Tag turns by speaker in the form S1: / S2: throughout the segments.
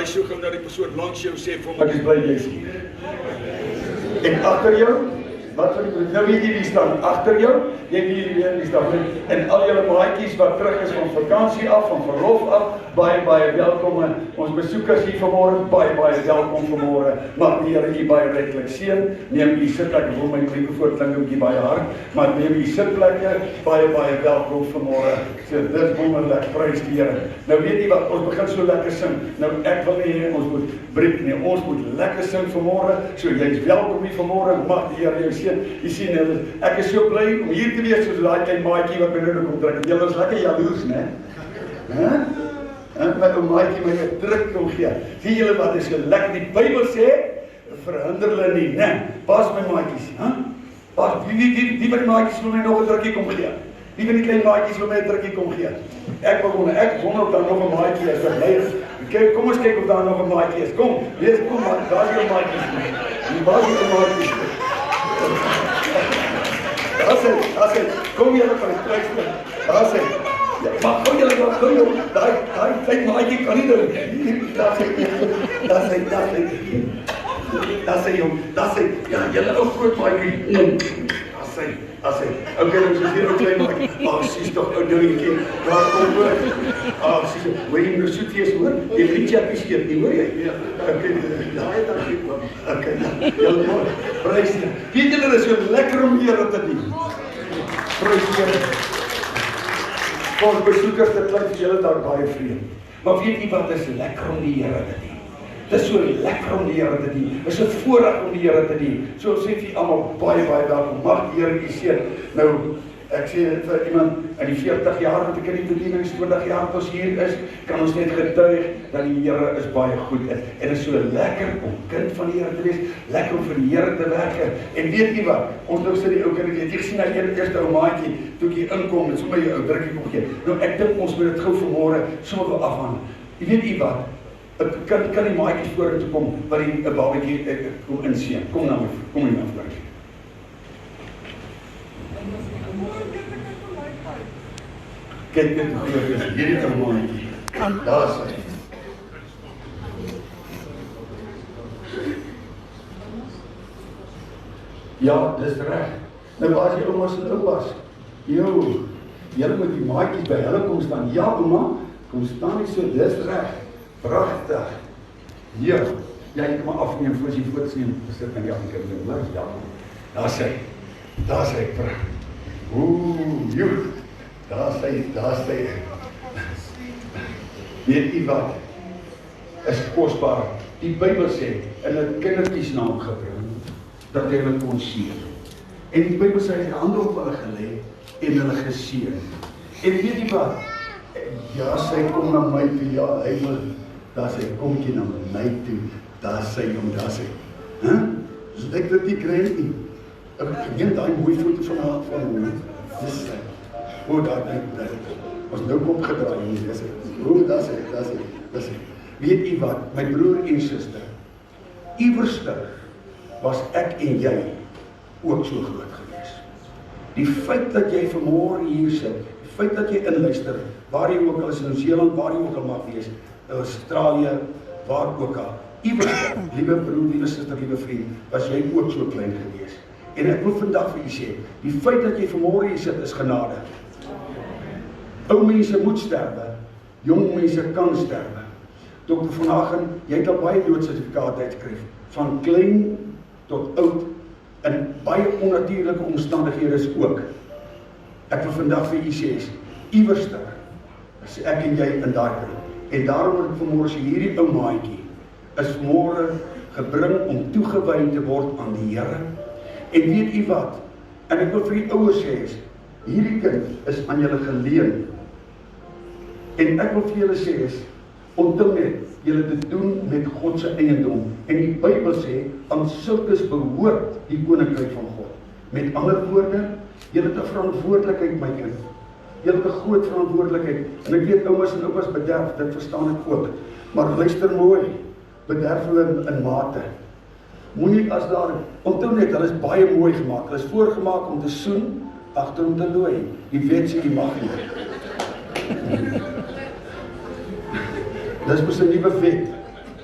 S1: so gou na die persoon langs jou sê vir hom,
S2: Ek is bly jy is hier. En agter jou, wat van die nou weet jy wie staan agter jou, jy weet wie staan en al julle maatjies wat terug is van vakansie af, van verlof af, baie welkom. Ons besoekers hier vanmôre, baie welkom vanmôre. Mag die Here u baie ryklik seën. Neem u sitplek, ek wil my mikrofoon klink 'n bietjie baie hard, maar neem u sitplekke, baie welkom vanmôre. So dis wonderlik, prys die Here. Nou weet jy wat, ons begin so lekker sing. Nou ek wil nie hê ons moet breek nie. Ons moet lekker sing vanmôre. So jy's welkom hier vanmôre. Mag die Here jou seën. Jy sien, ek is so bly om hier te wees soos daai klein maatjie wat my nou kom druk. Julle is lekker jaloers, né? My ou maatjie my 'n druk kom gee. Sien julle wat is so lekker? Die Bybel sê, verhinder hulle nie, né? Pas my maatjies, hè? Pas wie wat die maatjies wil my nog 'n drukkie kom gee. Wie van die klein maatjies wil my 'n drukkie kom gee. Ek wonder of daar nog 'n maatjie is wat bly is. Kyk, kom ons kyk of daar nog 'n maatjie is. Kom, wees kom maar, daar's jou maatjies. Die maatjies. Daar sê, kom julle van die trekspunt. Daar sê, ja, maar kom julle, daai klein maatjie kan nie doen. Daar sê, ja, julle ou groot maatjie. Daar sê, okay, ons is hier 'n klein maatjie. Sies tog ou dingetjie. Daar kom hoor. Sies, hoor jy nou soet wees hoor? Jy moet chappies eet, nie hoor jy? Ja. Okay, daai dan goed man. Okay, julle mooi. Prys die Here. Weet julle, dit is so lekker om die Here te dien. Prys die Here. Ons besoekers, dit klink vir julle dalk baie vreemd. Maar weet jy wat is lekker om die Here te dien? Dit is so lekker om die Here te dien. Dit is 'n voorreg om die Here te dien. So sê vir almal baie welkom. Mag die Here u seën. Nou, ek sê dit vir iemand in die 40 jaar wat ek in die bediening is, 20 jaar wat ons hier is, kan ons net getuig dat die Here is baie goed. En dit is so lekker om kind van die Here te wees, lekker om vir die Here te werk. En weet jy wat? Ons nou sit die ou kinders, jy gesien dat die eerste ou maatjie toe jy inkom en sommer jou ou drukkie kom gee. Nou ek dink ons moet dit gou vanmôre sommer wil afhandel. Jy weet jy wat? Kan die maatjies vorentoe kom wat die 'n babatjie kom inseën. Kom na my, kom hier na my. Kyk net hoe groot is hierdie ou maatjie. Daar is hy. Ja, dis reg. Nou waar is die oumas en oupas? Julle moet die maatjies by hulle kom staan. Ja, ouma, kom staan nie so, dis reg. Pragtig. Ja, jy kan maar afneem voor jy foto's neem. Sit in die afdeling, hoor. Ja. Daar sê. Joe. Daar sê. Weet jy wat? Is kosbaar. Die Bybel sê in 'n kindertjies naam gebring dat hy hulle kon seën. En die Bybel sê hy het hande op hulle gelê en hulle geseën. En weet jy wat? Ja, sy kom na my toe. Ja, hy wil. Daar sê kom jy na my toe. Daar sê hom, daar sê. Dus ek dit nie kry nie. Ek neem daai mooi foto van hom. Dis daar ons nou kom gedraai hier. Daar sê. Weet jy wat, my broer en suster, iewerste was ek en jy ook so groot gewees. Die feit dat jy vanmôre hier sit, die feit dat jy inluister, waar jy ook al is in Nieu-Seeland, waar jy ook al mag wees, Australië, waar ook al, iewerste, liewe broer, liewe suster, liewe vriend, was jy ook so klein gewees. En ek wil vandag vir jy sê, die feit dat jy vanmôre hier sit is genade. Ou mense moet sterwe, jong mense kan sterwe. Dr. Van Hagen, jy het al baie doodsertifikate uitgekry, van klein tot oud, in baie onnatuurlike omstandighede is ook. Ek wil vandag vir jy sê, iewerste, is ek en jy in daai kring. En daarom wil ek vanmôre sê, hierdie ou maatjie, is vanmôre gebring om toegewy te word aan die Here. En weet jy wat? En ek wil vir die ouers sê, hierdie kind is aan julle geleen. En ek wil vir julle sê, onthou net, julle dit doen met God se eiendom. En die Bybel sê, aan sulkes behoort die koninkryk van God. Met ander woorde, julle het 'n verantwoordelikheid, my kind. Julle het 'n groot verantwoordelikheid. En ek weet oumas en oupas bederf, dit verstaan ek ook. Maar luister mooi, bederf hulle in mate. Moenie as daar, onthou net, hulle is baie mooi gemaak. Hulle is voorgemaak om te soen, agter om te looi. Die wet sê die mag nie. Dis mos 'n nuwe wet.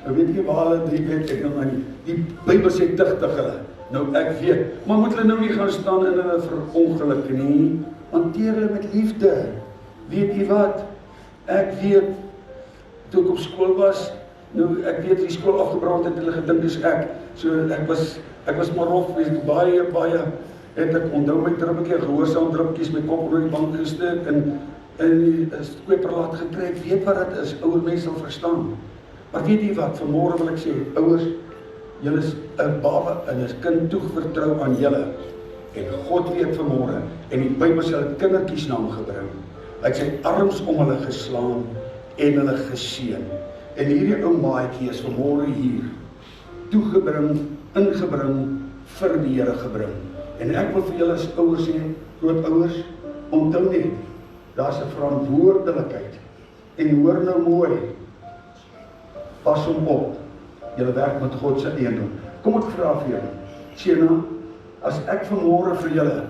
S2: Nou weet jy waar hulle die weet ek nou maar nie. Die Bybel sê tigtig hulle. Nou ek weet, maar moet hulle nou nie gaan staan in hulle verongeluk nie. Hanteer hulle met liefde. Weet jy wat? Ek weet, toe ek op skool was, nou ek weet die skool afgebrand het, hulle gedink dis ek. So ek was maar rof, baie het ek onthou my druppeltjie gehoorsaam druppeltjies my kop oor die bank gesteek en die skweper laat gekry. Ek weet wat dit is, ouer mense sal verstaan. Maar weet jy wat, vanmôre wil ek sê, ouers, julle is 'n baba en 'n kind toevertrou aan julle. En God weet vanmôre, en die Bybel sê hulle kindertjies na hom gebring. Hy het sy arms om hulle geslaan en hulle geseën. En hierdie ou maatjie is vanmôre hier toegebring, ingebring, vir die Here gebring. En ek wil vir julle as ouers sê, grootouers, onthou net, daar's 'n verantwoordelikheid. En hoor nou mooi, pas hom op. Julle werk met God se eiendom. Kom ek vra vir julle, Sjena, as ek vanmôre vir julle,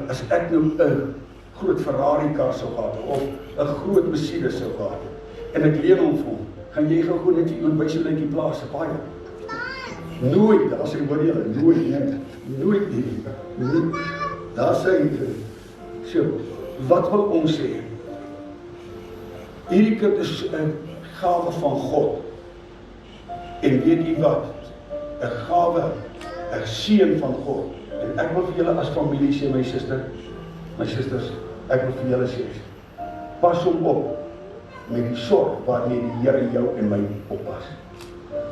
S2: as ek nou 'n groot Ferrari kar sou gehad of 'n groot Mercedes sou gehad en ek leen hom vir hom, gaan jy gou net iemand by sy netjie plaas se paai? Nooit, as ek hoor julle, nooit nie. Daar sê so, wat wil ons sê? Hierdie kind is 'n gawe van God. En weet jy wat? 'n gawe, 'n seën van God. En ek wil vir julle as familie sê, my susters, ek wil vir julle sê, pas hom op met die sorg waarmee die Here jou en my oppas.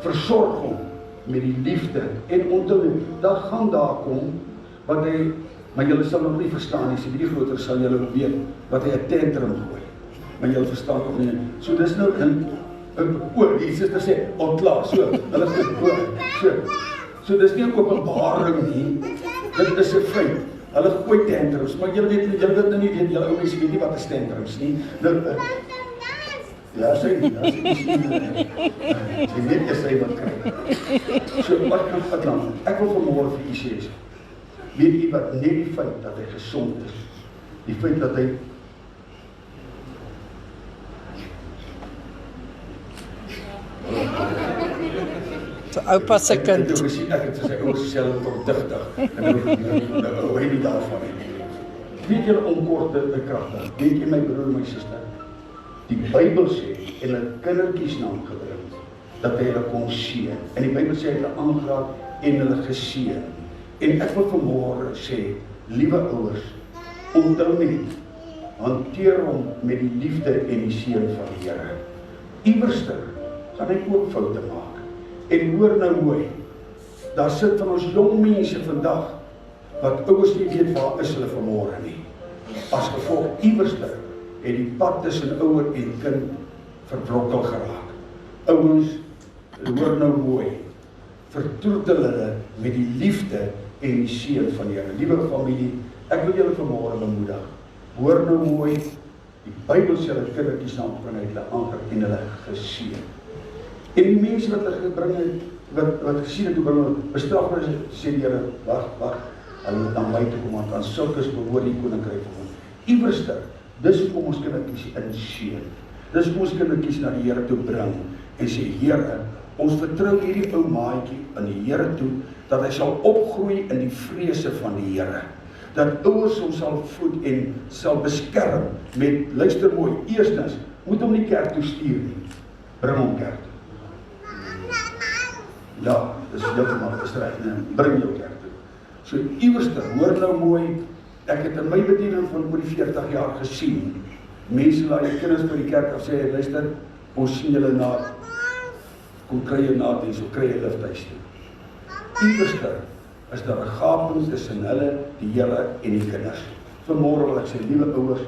S2: Versorg hom met die liefde en onthou, daar gaan daar kom wat hy, maar julle sal nog nie verstaan nie, as jy die groter sal julle weet wat hy 'n tantrum gooi. Maar julle verstaan nog nie. So dis nou die suster sê, ontklaar, so, hulle sê, so dis nie 'n openbaring nie, dit is 'n feit. Hulle gooi tantrums, maar julle weet nou nie, julle ou mense weet nie wat is tantrums nie. Nou, ja, sê nie, jy weet jy sê wat kry. So, wat kan vat lang? Ek wil vanmôre vir u sê, weet jy wat, net die feit dat hy gesond is, die feit dat hy
S3: oupa se kind.
S2: Ek het gesien, ek het sy ouers self tot tigtig, en nou hy nie daarvan nie. Weet julle onkorte kragtig, weet jy my broer en my suster, die Bybel sê, en hulle kindertjies na hom gebring, dat hy hulle kon seën, en die Bybel sê, hy het hulle aangeraak, en hulle geseën, en ek wil vanmôre sê, liewe ouers, onthou net, hanteer hom met die liefde en die seën van die Here. Iewerster gaan hy ook foute maak. En hoor nou mooi, daar sit van ons jong mense vandag, wat ouers nie weet waar is hulle vanmôre nie. As gevolg iewerster het die pad tussen ouer en kind verbrokkel geraak. Ouens, hoor nou mooi, vertroetel hulle met die liefde en die seën van die Here. Liewe familie, ek wil julle vanmôre bemoedig. Hoor nou mooi, die Bybel sê hulle kindertjies na hom bring, hy het hulle aangerak en hulle geseën. En die mense wat hulle gebring het, wat gesien het, hoe bring hulle bestraf hulle, sê die Here, wag, hulle moet na my toe kom, want aan sulkes behoort die koninkryk van hom. Iewerster, dis hoe ons kindertjies inseën. Dis hoe ons kindertjies na die Here toe bring en sê, Here, ons vertrou hierdie ou maatjie aan die Here toe, dat hy sal opgroei in die vrese van die Here. Dat ouers hom sal voed en sal beskerm met, luister mooi, eerstens, moet hom nie kerk toe stuur nie, bring hom kerk toe. Ja, dis heeltemal reg, bring jou kerk toe. So iewerster, hoor nou mooi, ek het in my bediening van oor die 40 jaar gesien, mense laat die kinders by die kerk af sê, luister, ons sien julle na, kom kry jy na die, so kry jy lift huis toe. Iewerster is daar 'n gaping tussen hulle, die Here en die kinders. Vanmôre wil ek sê, liewe ouers,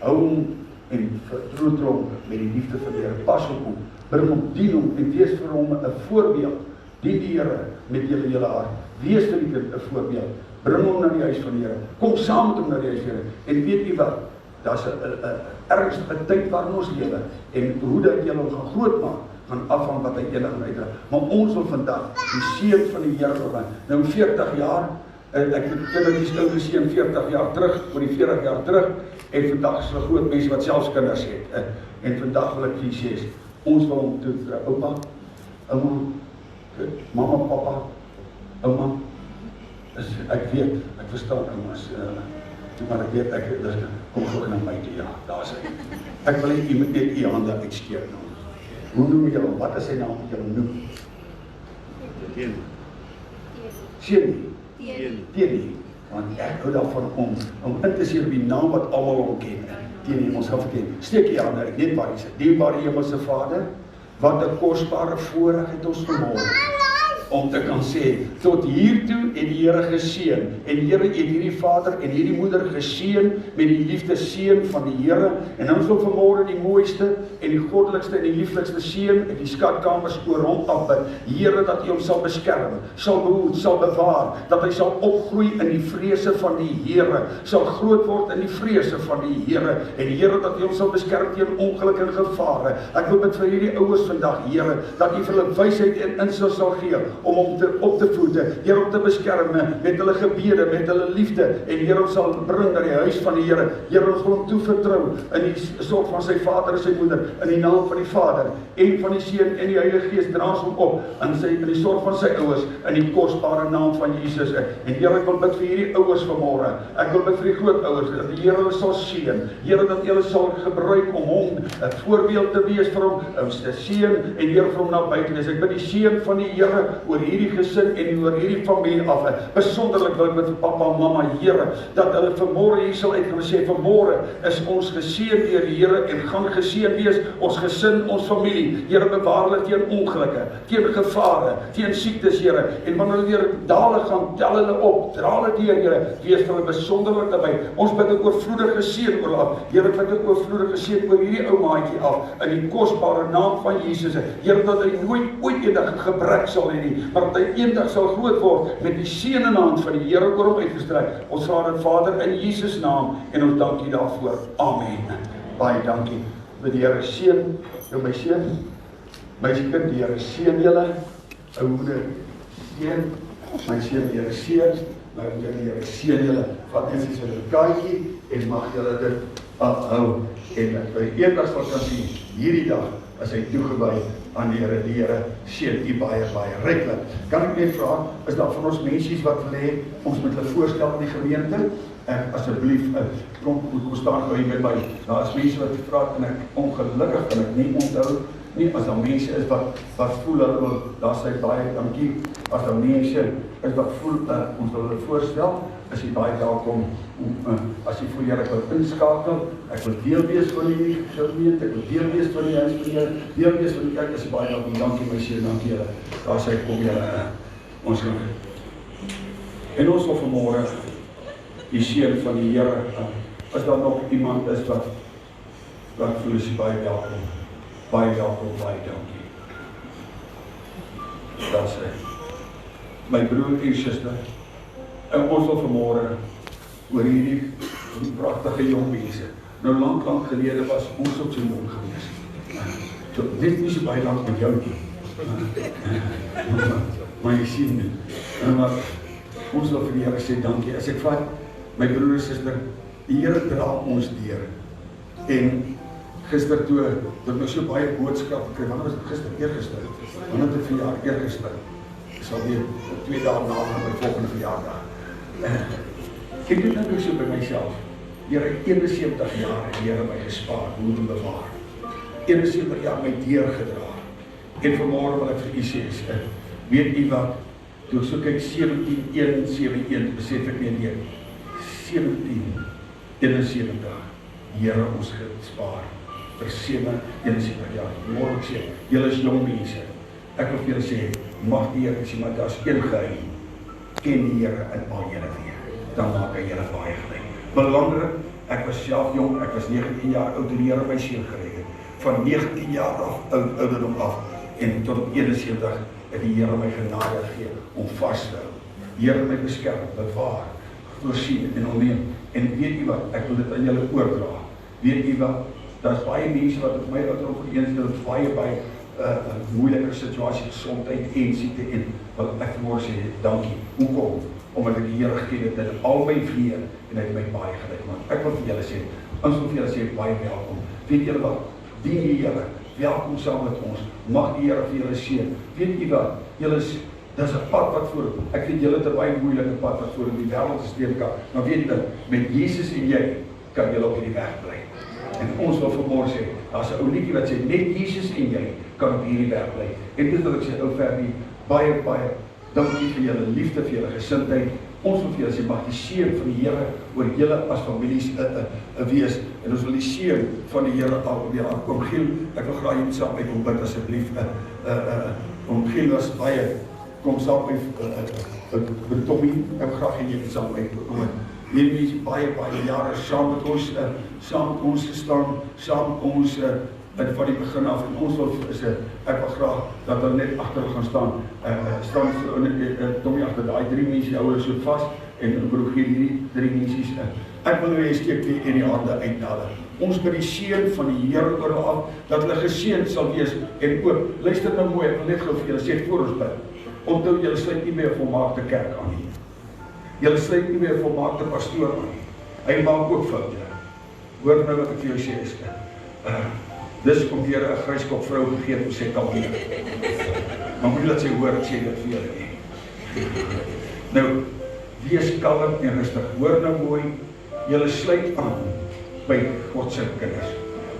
S2: hou hom en vertroetel hom met die liefde van die Here, pas op hom, bring hom, dien hom en wees vir hom 'n voorbeeld. Dien die Here met julle hart. Wees vir die kind 'n voorbeeld. Bring hom na die huis van die Here. Kom saam met hom na die huis van die Here. En weet jy wat? Daar's 'n ernstige tyd waarin ons lewe en hoe dat jy hom gaan grootmaak, gaan afhang wat hy eendag gaan uitdra. Maar ons wil vandag die seën van die Here oorwin. Nou 40 jaar, ek het kindertjies nou gesien 40 jaar terug, oor die 40 jaar terug, en vandag is groot mense wat selfs kinders het. En vandag wil ek vir sê, ons wil hom toe, oupa, Ouma, mama, papa, ouma, ek weet, ek verstaan oumas, maar ek weet, kom gou na my toe, ja, daar is hy. Ek wil nie, jy moet net die hande uitsteek nou. Hoe noem jy hom? Wat is sy naam wat jy hom noem? Teenie. Want ek hou daarvan om in te sien op die naam wat almal hom ken. Teenie, ons gaan verken. Steek jy hande uit, net waar hy sit. Dierbare Hemelse Vader, wat 'n kosbare voorreg het ons vanmôre om te kan sê, tot hiertoe het die Here geseën, en die Here het hierdie vader en hierdie moeder geseën met die liefdeseën van die Here, en ons wil vanmôre die mooiste en die goddelikste en die lieflikste seën in die skatkamers oor hom afbid. Here, dat U hom sal beskerm, sal behoed, sal bewaar, dat hy sal opgroei in die vrese van die Here, sal groot word in die vrese van die Here, en Here, dat U hom sal beskerm teen ongeluk en gevare. Ek wil bid vir hierdie ouers vandag, Here, dat U vir hulle wysheid en insig sal gee om hom op te voed, Here, om te beskerm met hulle gebede, met hulle liefde, en Here, ons sal bring na die huis van die Here. Here, ons wil hom toevertrou in die sorg van sy vader en sy moeder, in die naam van die Vader en van die Seun en die Heilige Gees, dra ons hom op in die sorg van sy ouers, in die kosbare naam van Jesus. En Here, ek wil bid vir hierdie ouers vanmôre. Ek wil bid vir die grootouers, dat die Here hulle sal seën. Here, dat hulle sal gebruik om hom 'n voorbeeld te wees vir hom, te seën, en Here, vir hom naby te wees. Ek bid die seën van die Here oor hierdie gesin en oor hierdie familie af. Besonderlik wil ek met papa en mamma, Here, dat hulle vanmôre hier sal uitgaan en sê, vanmôre is ons geseën deur die Here en gaan geseën wees, ons gesin, ons familie. Here, bewaar hulle teen ongelukke, teen gevare, teen siektes, Here, en wanneer hulle weer dale gaan, tel hulle op, dra hulle deur, Here, wees vir hulle besonderlik daarbey. Ons bid 'n oorvloedige seën oor hulle af. Here, ek bid 'n oorvloedige seën oor hierdie ou maatjie af, in die kosbare naam van Jesus. Here, dat hy nooit ooit eendag gebrek sal hê nie, maar dat hy eendag sal groot word met die seënende hand van die Here oor hom uitgestrek. Ons vra dit, Vader, in Jesus naam, en ons dank U daarvoor. Amen. Baie dankie. Met die Here seën jou my seun, my kind, die Here seën julle, ou moeder seën, my seun, die Here seën, my moeder, die Here seën julle. Vat net so 'n kaartjie en mag julle dit hou, en dat by eendag sal kan sien, hierdie dag as hy toegewy aan die Here. Die Here seën U baie, baie ryklik. Kan ek net vra, is daar van ons mensies wat wil hê ons moet hulle voorstel in die gemeente? Asseblief, kom staan gou hier met my. Daar is mense wat vra, en ek ongelukkig kan ek nie onthou nie, as daar mense is wat voel hulle wil, daar sê baie dankie. As daar mense is wat voel ons wil hulle voorstel, is jy baie welkom. As jy voel jy ek wil inskakel, ek wil deel wees van die gemeente, ek wil deel wees van die huis van die Here, deel wees van die kerk, is jy baie welkom. Dankie my seun, dankie julle. Daar sê kom julle, ons gaan. En ons wil vanmôre die seën van die Here, as daar nog iemand is wat voel is jy baie welkom. Baie welkom, baie dankie. Dat sê my broer en suster, en ons wil vanmôre oor hierdie pragtige jong mense. Nou lank gelede was ons ook so jong gewees. So, dit nie so baie lank met jou nie. Maar jy sien, maar ons wil vir die Here sê dankie. As ek vat, my broer en suster, die Here dra ons deur. En gister toe ek so baie boodskap gekry, wanneer was dit gister? Eergister. Wanneer het verjaar? Eergister. Ek sal weer 2 dae na my volgende verjaardag. Ek doen nou so by myself. Here, 71 jaar het die Here my gespaar, hoe en bewaar. 71 jaar my deurgedra. En vanmôre wil ek vir u sê, weet u wat, toe so kyk 17:171, besef ek nie, 17:71, die Here ons gespaar, vir 71 jaar, môre sê, julle is jong mense, ek wil vir julle sê, mag die Here sê, maar daar is een geheim, ken die Here in al julle weer, dan maak hy julle baie gelyk. Belangrik, ek was self jong, ek was 19 jaar oud en die Here my seun gered het, van 19 jaar ouderdom af, en tot op 71 het die Here my genade gegee om vas te hou. Die Here my beskerm, bewaar, voorsien en omneem. En weet u wat, ek wil dit aan julle oordra. Weet u wat, daar's baie mense wat op my ouderdom geëenstel baie moeilike situasie, gesondheid en siekte en wil ek vanmôre sê dankie. Hoekom? Omdat ek die Here geken het in al my vleë en hy het my baie gelyk. Maar ek wil vir julle sê, ons wil vir julle sê baie welkom. Weet julle wat? Dien die Here, welkom saam met ons. Mag die Here vir julle seën. Weet jy wat? Dis 'n pad wat voor. Ek weet julle het 'n baie moeilike pad wat voor in die wêreld gestreef kan. Maar weet jy, met Jesus en jy kan julle op hierdie weg bly. En ons wil vanmôre sê, daar's 'n ou liedjie wat sê net Jesus en jy kan op hierdie weg bly. En dis wat ek sê, ou Fernie, baie dankie vir julle liefde, vir julle gesindheid. Ons wil vir julle sê, mag die seën van die Here oor julle as families wees. En ons wil die seën van die Here op julle aan. Oom Giel, ek wil graag julle saam met kom bid asseblief. Oom Giel was baie kom saam met Tommy, ek wil graag hê jy moet saam met kom. Hierdie is baie jare saam met ons gestaan, saam met ons van die begin af, en ons wil ek wil graag dat hulle net agter gaan staan Tommy agter daai 3 mense hou hulle so vas, en broer gee hierdie 3 mense ek wil jy steek weer in die hande uit na hulle. Ons by die seën van die Here oor hulle af, dat hulle geseënd sal wees, en ook, luister nou mooi, ek wil net gou vir julle sê voor ons bid. Onthou, julle sluit nie meer 'n volmaakte kerk aan nie. Julle sluit nie meer 'n volmaakte pastoor aan nie. Hy maak ook foute. Hoor nou wat ek vir jou sê is. Dis om weer 'n gryskop vrou gegee om sê kalmeer. Maar moet jy laat sy hoor, ek sê dit vir julle nie. Nou, wees kalm en rustig. Hoor nou mooi, julle sluit aan by God se kinders.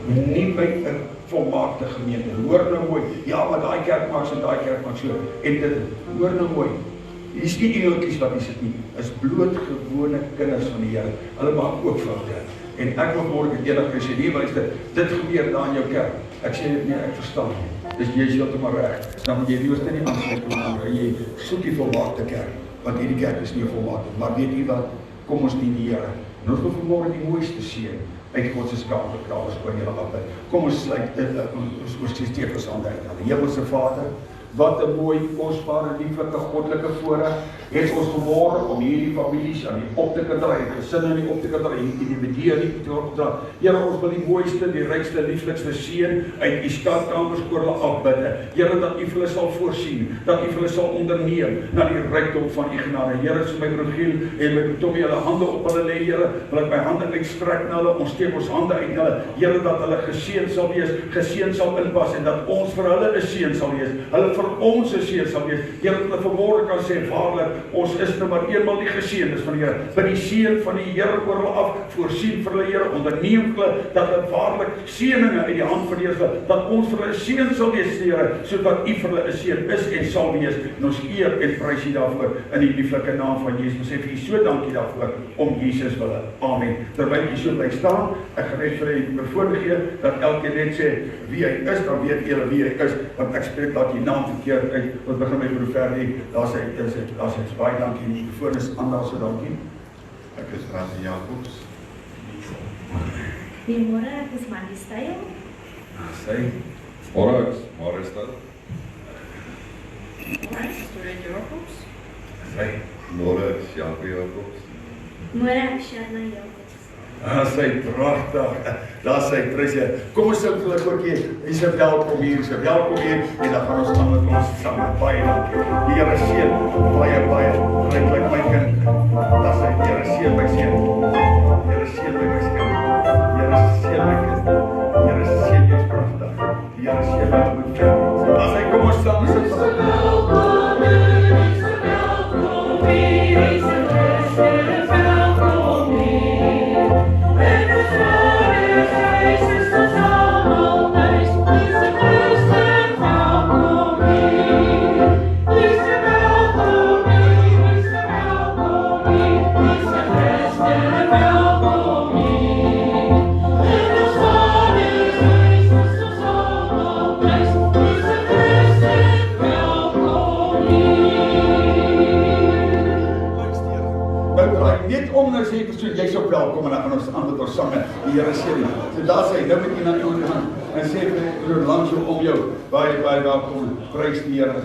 S2: Nie by 'n volmaakte gemeente. Hoor nou mooi. Ja, maar daai kerk maak so, daai kerk maak so. En dit, hoor nou mooi. Hier is nie engeltjies wat hier sit nie. Is bloot gewone kinders van die Here. Hulle maak ook foute. En ek wil môre dit eendag sê, nee, luister, dit gebeur daar in jou kerk. Ek sê dit nie, ek verstaan nie. Dis jy is heeltemal reg. Dan moet jy die ooste nie aansluit en jy soek die volmaakte kerk, want hierdie kerk is nie volmaakte. Maar weet jy wat? Kom ons dien die Here. En ons wil vanmôre die mooiste seën uit God se skape kraal oor julle af. Kom ons sluit ons steek ons hande uit aan die Hemelse Vader. Wat 'n mooi, kosbare, lieflike, goddelike voorreg het ons vanmôre om hierdie families aan die op te kan dra, gesinne aan die op te kan dra, individue aan die op te dra. Here, ons wil die mooiste, die rykste, lieflikste seën uit u skatkamers oor hulle afbid. Here, dat u vir hulle sal voorsien, dat u vir hulle sal onderneem na die rykdom van u genade. Here, so my broer Giel en my Tommy, hulle hande op hulle lê, Here, wil ek my hande uitstrek na hulle, ons steek ons hande uit na hulle. Here, dat hulle geseën sal wees, geseën sal inpas en dat ons vir hulle 'n seën sal wees. Hulle vir ons 'n seën sal wees. Here, dat hulle vanmôre kan sê, waarlik, ons is nou maar eenmal die geseëndes van die Here. By die seën van die Here oor hulle af, voorsien vir hulle, Here, onderneem hulle, dat hulle waarlik seëninge uit die hand van die Here, dat ons vir hulle 'n seën sal wees, Here, sodat u vir hulle 'n seën is en sal wees. En ons eer en prys u daarvoor in die lieflike naam van Jesus. Ons sê vir u so dankie daarvoor om Jesus wille. Amen. Terwyl u so bly staan, ek gaan net vir u bevoorreg gee dat elkeen net sê wie hy is, dan weet julle wie hy is, want ek spreek dat die naam verkeerd uit. Ons begin met broer Fernie. Daar's baie dankie. Die voornis aan so dankie.
S4: Ek is Randy Jacobs.
S5: Goeiemôre, ek is Mandy Styl.
S2: Sy.
S4: Môre is Styl.
S5: Student Jacobs.
S2: Sy.
S4: Môre is Jaapie Jacobs.
S5: Môre ek Shanna Jacobs.
S2: Sy pragtig. Daar sy pryse. Kom ons sing vir hulle koortjie. Hier's 'n welkom hier, en dan gaan ons aan met ons saam. Baie dankie. Die Here seën baie ryklik my kind. Daar sy Here seën my seun. Here seën my seun. Here seën my kind. Here seën jou pragtig. Die Here seën my goed. Daar sy kom ons saam sit.
S6: Welkom, is welkom, is welkom hier. En de zon is Jezus, dat allemaal thuis. Is de Christen welkom hier. Is de welkom hier, is de welkom hier. Is de Christen welkom hier. En de zon is Jezus, dat allemaal thuis. Is de Christen welkom hier.
S2: Net om nou sê persoon, jy's ook welkom en dan gaan ons aan met ons sange. Die Here seën jou. So daar sê, nou moet jy na iemand gaan en sê vir broer langs jou om jou. Baie welkom. Prys die Here.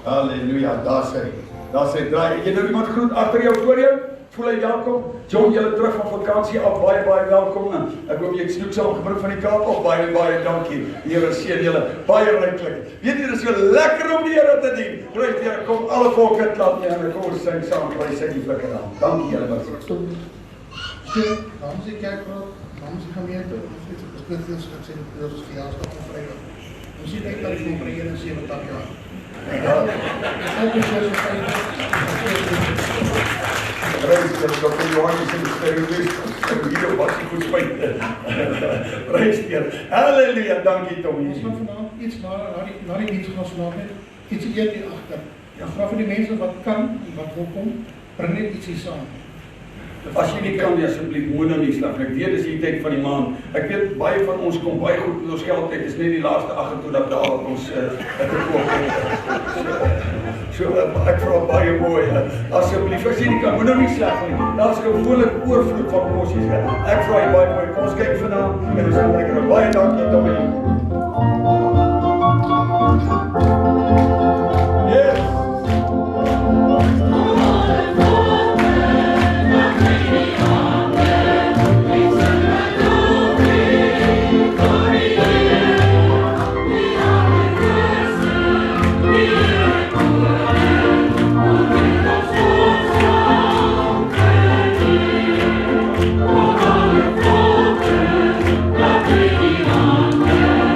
S2: Halleluja. Daar sê, draai. Jy nou iemand groet agter jou voor jou? Voel hy welkom? John, julle terug van vakansie af, baie welkom. Ek hoop jy het snoek saam gebring van die Kaap af. Baie dankie. Die Here seën julle baie ryklik. Weet jy, dit is so lekker om die Here te dien. Prys die Here. Kom alle volke klap neer en kom ons sing saam. Prys sy lieflike naam. Dankie julle wat
S7: Namens die kerkraad, namens die gemeente, ons verjaarsdag op Vrydag. Ons het uit dat die vir 71 jaar. Elke keer so
S2: Reis, Dr. Johannes in die sterrenwees, hier was die goed spijt. Reis hier. Halleluja, dankie Tommy.
S7: ons gaan vanavond iets na die dienst gaan vanavond net iets eet hier achter. Ja, vra vir die mense wat kan en wat wil kom, bring net ietsie saam.
S2: As jy nie kan, asseblief moed nou nie slag. Ek weet dis die tyd van die maand. Ek weet baie van ons kom baie goed met ons geld uit. Dis net die laaste 28 dae wat ons het gekoop. So ek vra baie mooi. Asseblief, as jy nie kan, moed nou nie slag nie. Daar's gewoonlik oorvloed van kosies. Ek vra jy baie mooi. Kom ons kyk vanaand en ons gaan lekker. Baie dankie Tommy. Yes.
S6: Thank you.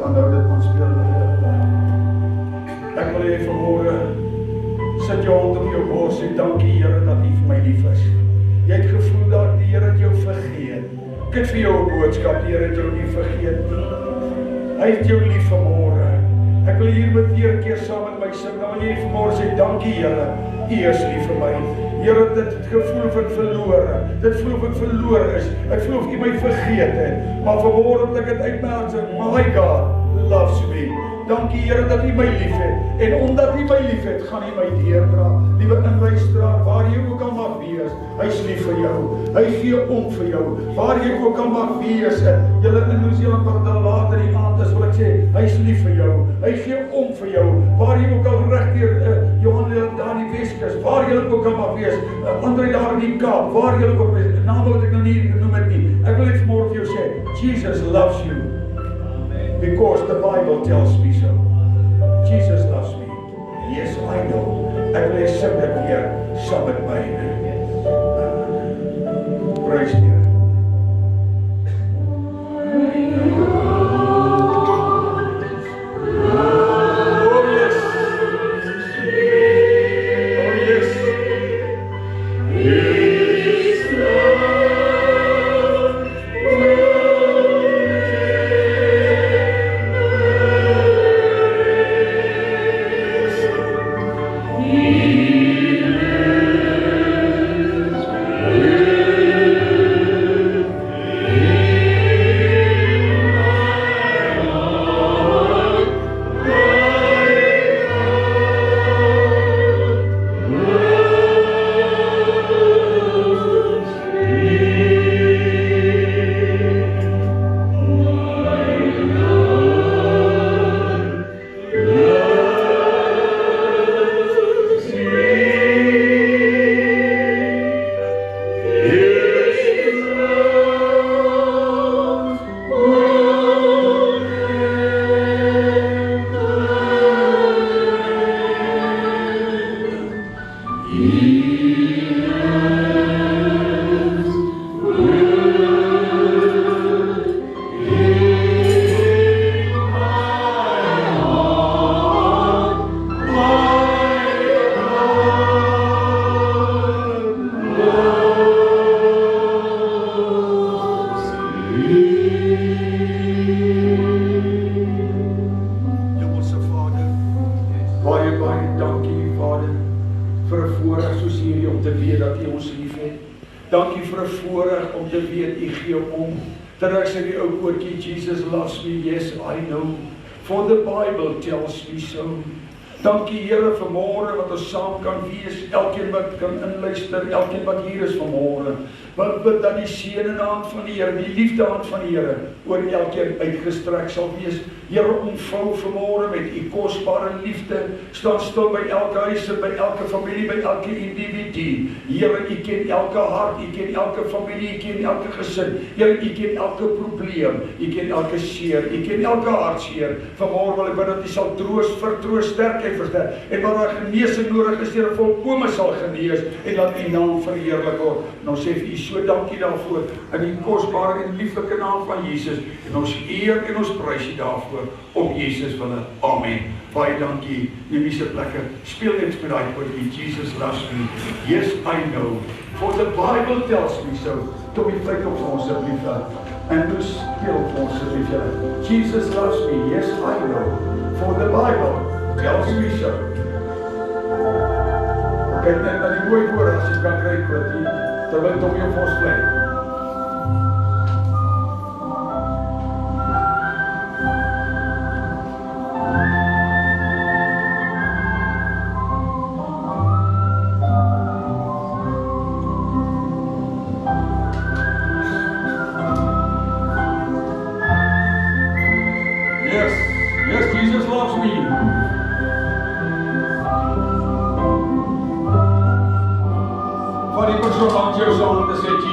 S2: aanhou dit aanspeel. Ek wil hê vanmôre sit jou hand op jou bors en dankie Here dat U vir my lief is. Jy het gevoel dat die Here het jou vergeet. Ek het vir jou 'n boodskap, die Here het jou nie vergeet nie. Hy het jou lief vanmôre. Ek wil hier met weer 'n keer saam met my sing. Dan wil jy vanmôre sê dankie Here, U is lief vir my. Here, dit gevoel of ek verlore. Dit voel of ek verlore is. Ek voel of U my vergeet het. Maar vanmôre wil ek dit uitmaak sê, my God loves me. Dankie Here dat U my lief het. En omdat U my lief het, gaan U my deurdra. Liewe inluisteraar, waar jy ook al mag wees, hy's lief vir jou. Hy gee om vir jou. Waar jy ook al mag wees, julle in Nieu-Seeland wat dan later die aand is, wil ek sê, hy's lief vir jou. Hy gee om vir jou. Waar jy ook al regdeur Johannesburg daar in die Weskus, waar jy ook al mag wees, Andre daar in die Kaap, waar jy ook al wees, name wat ek nou nie genoem het nie. Ek wil net vanmôre vir jou sê, Jesus loves you. Because the Bible tells me so. Jesus loves me. Yes, I know. Ek wil sing dit weer saam met my. Praise die Here. Dankie vir 'n voorreg om te weet U gee om. Terwyl sê die ou koortjie, Jesus loves me, yes I know. For the Bible tells me so. Dankie Here vir môre wat ons saam kan wees, elkeen wat kan inluister, elkeen wat hier is vanmôre. Want bid dat die seën en hand van die Here, die liefde hand van die Here oor elkeen uitgestrek sal wees. Here, omvou vanmôre met U kosbare liefde. Staan stil by elke huis, by elke familie, by elke individu. Here, U ken elke hart, U ken elke familie, U ken elke gesin. Here, U ken elke probleem, U ken elke seer, U ken elke hartseer. Vanmôre wil ek bid dat U sal vertroos, sterk en versterk. En waar daar genesing nodig is, Here, volkome sal genees en laat U naam verheerlik word. En ons sê vir U so dankie daarvoor in die kosbare en lieflike naam van Jesus. En ons eer en ons prys U daarvoor. Om Jesus wille. Amen. Baie dankie. Neem die plekke. Speel net met daai woordjie. Jesus loves me. Yes, I know. For the Bible tells me so. Tot die plek op ons asseblief. En dus speel op ons asseblief. Jesus loves me. Yes, I know. For the Bible tells me so. Kyk net na die mooi woorde as jy kan kry woordjie. Terwyl Tommy op ons plek.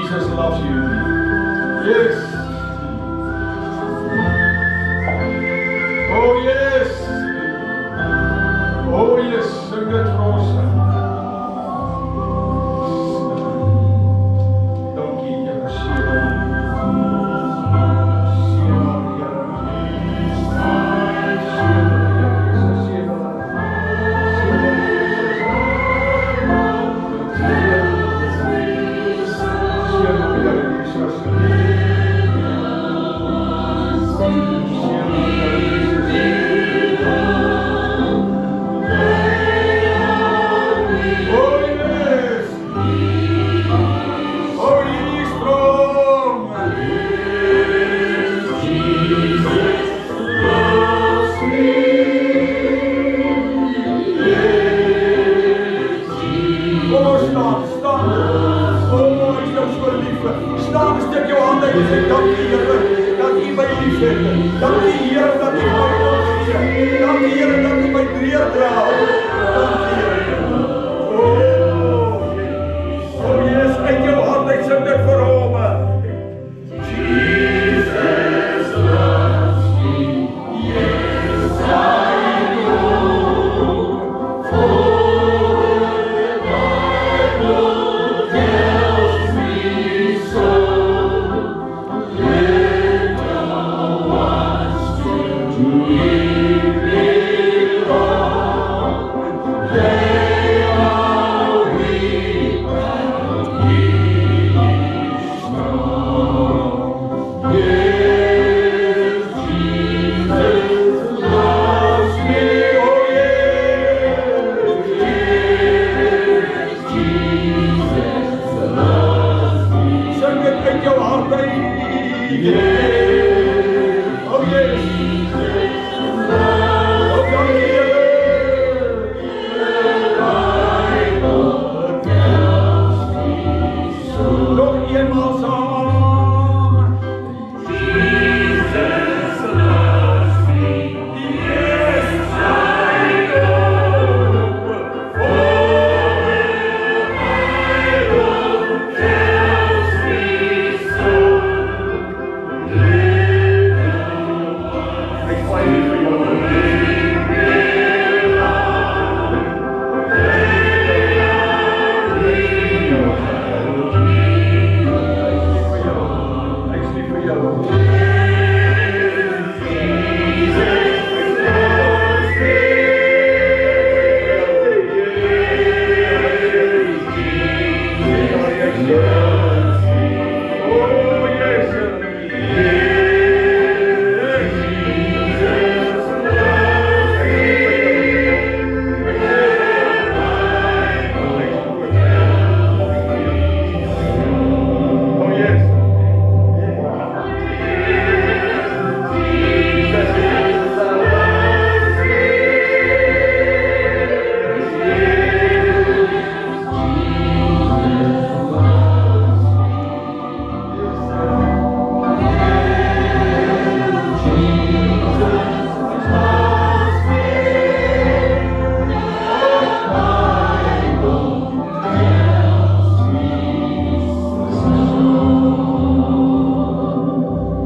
S2: Jesus loves you. Yes. Oh yes. Oh yes. Sing dit vir ons. Dankie Here. Seën. Seën Here. Staan, steek jou hand uit en sê, dankie Here, dat U my liefhet. Dankie Here, dat U my omgee. Dankie Here, dat U my deurdra. Dankie Here. Oh yes, uit jou hand uit sing dit vir hom. Jesus loves me, yes I know. For the Bible tells me so. Little ones to Him belong. They are weak, but He is strong. Yes, Jesus loves me. Oh yes, Jesus loves me. Sing it uit jou hart uit. Yes. Oh yes. Oh dankie Here. Nog eenmaal saam. Jesus loves me. Yes, I know. For the Bible tells me so. Ek sê vir jou.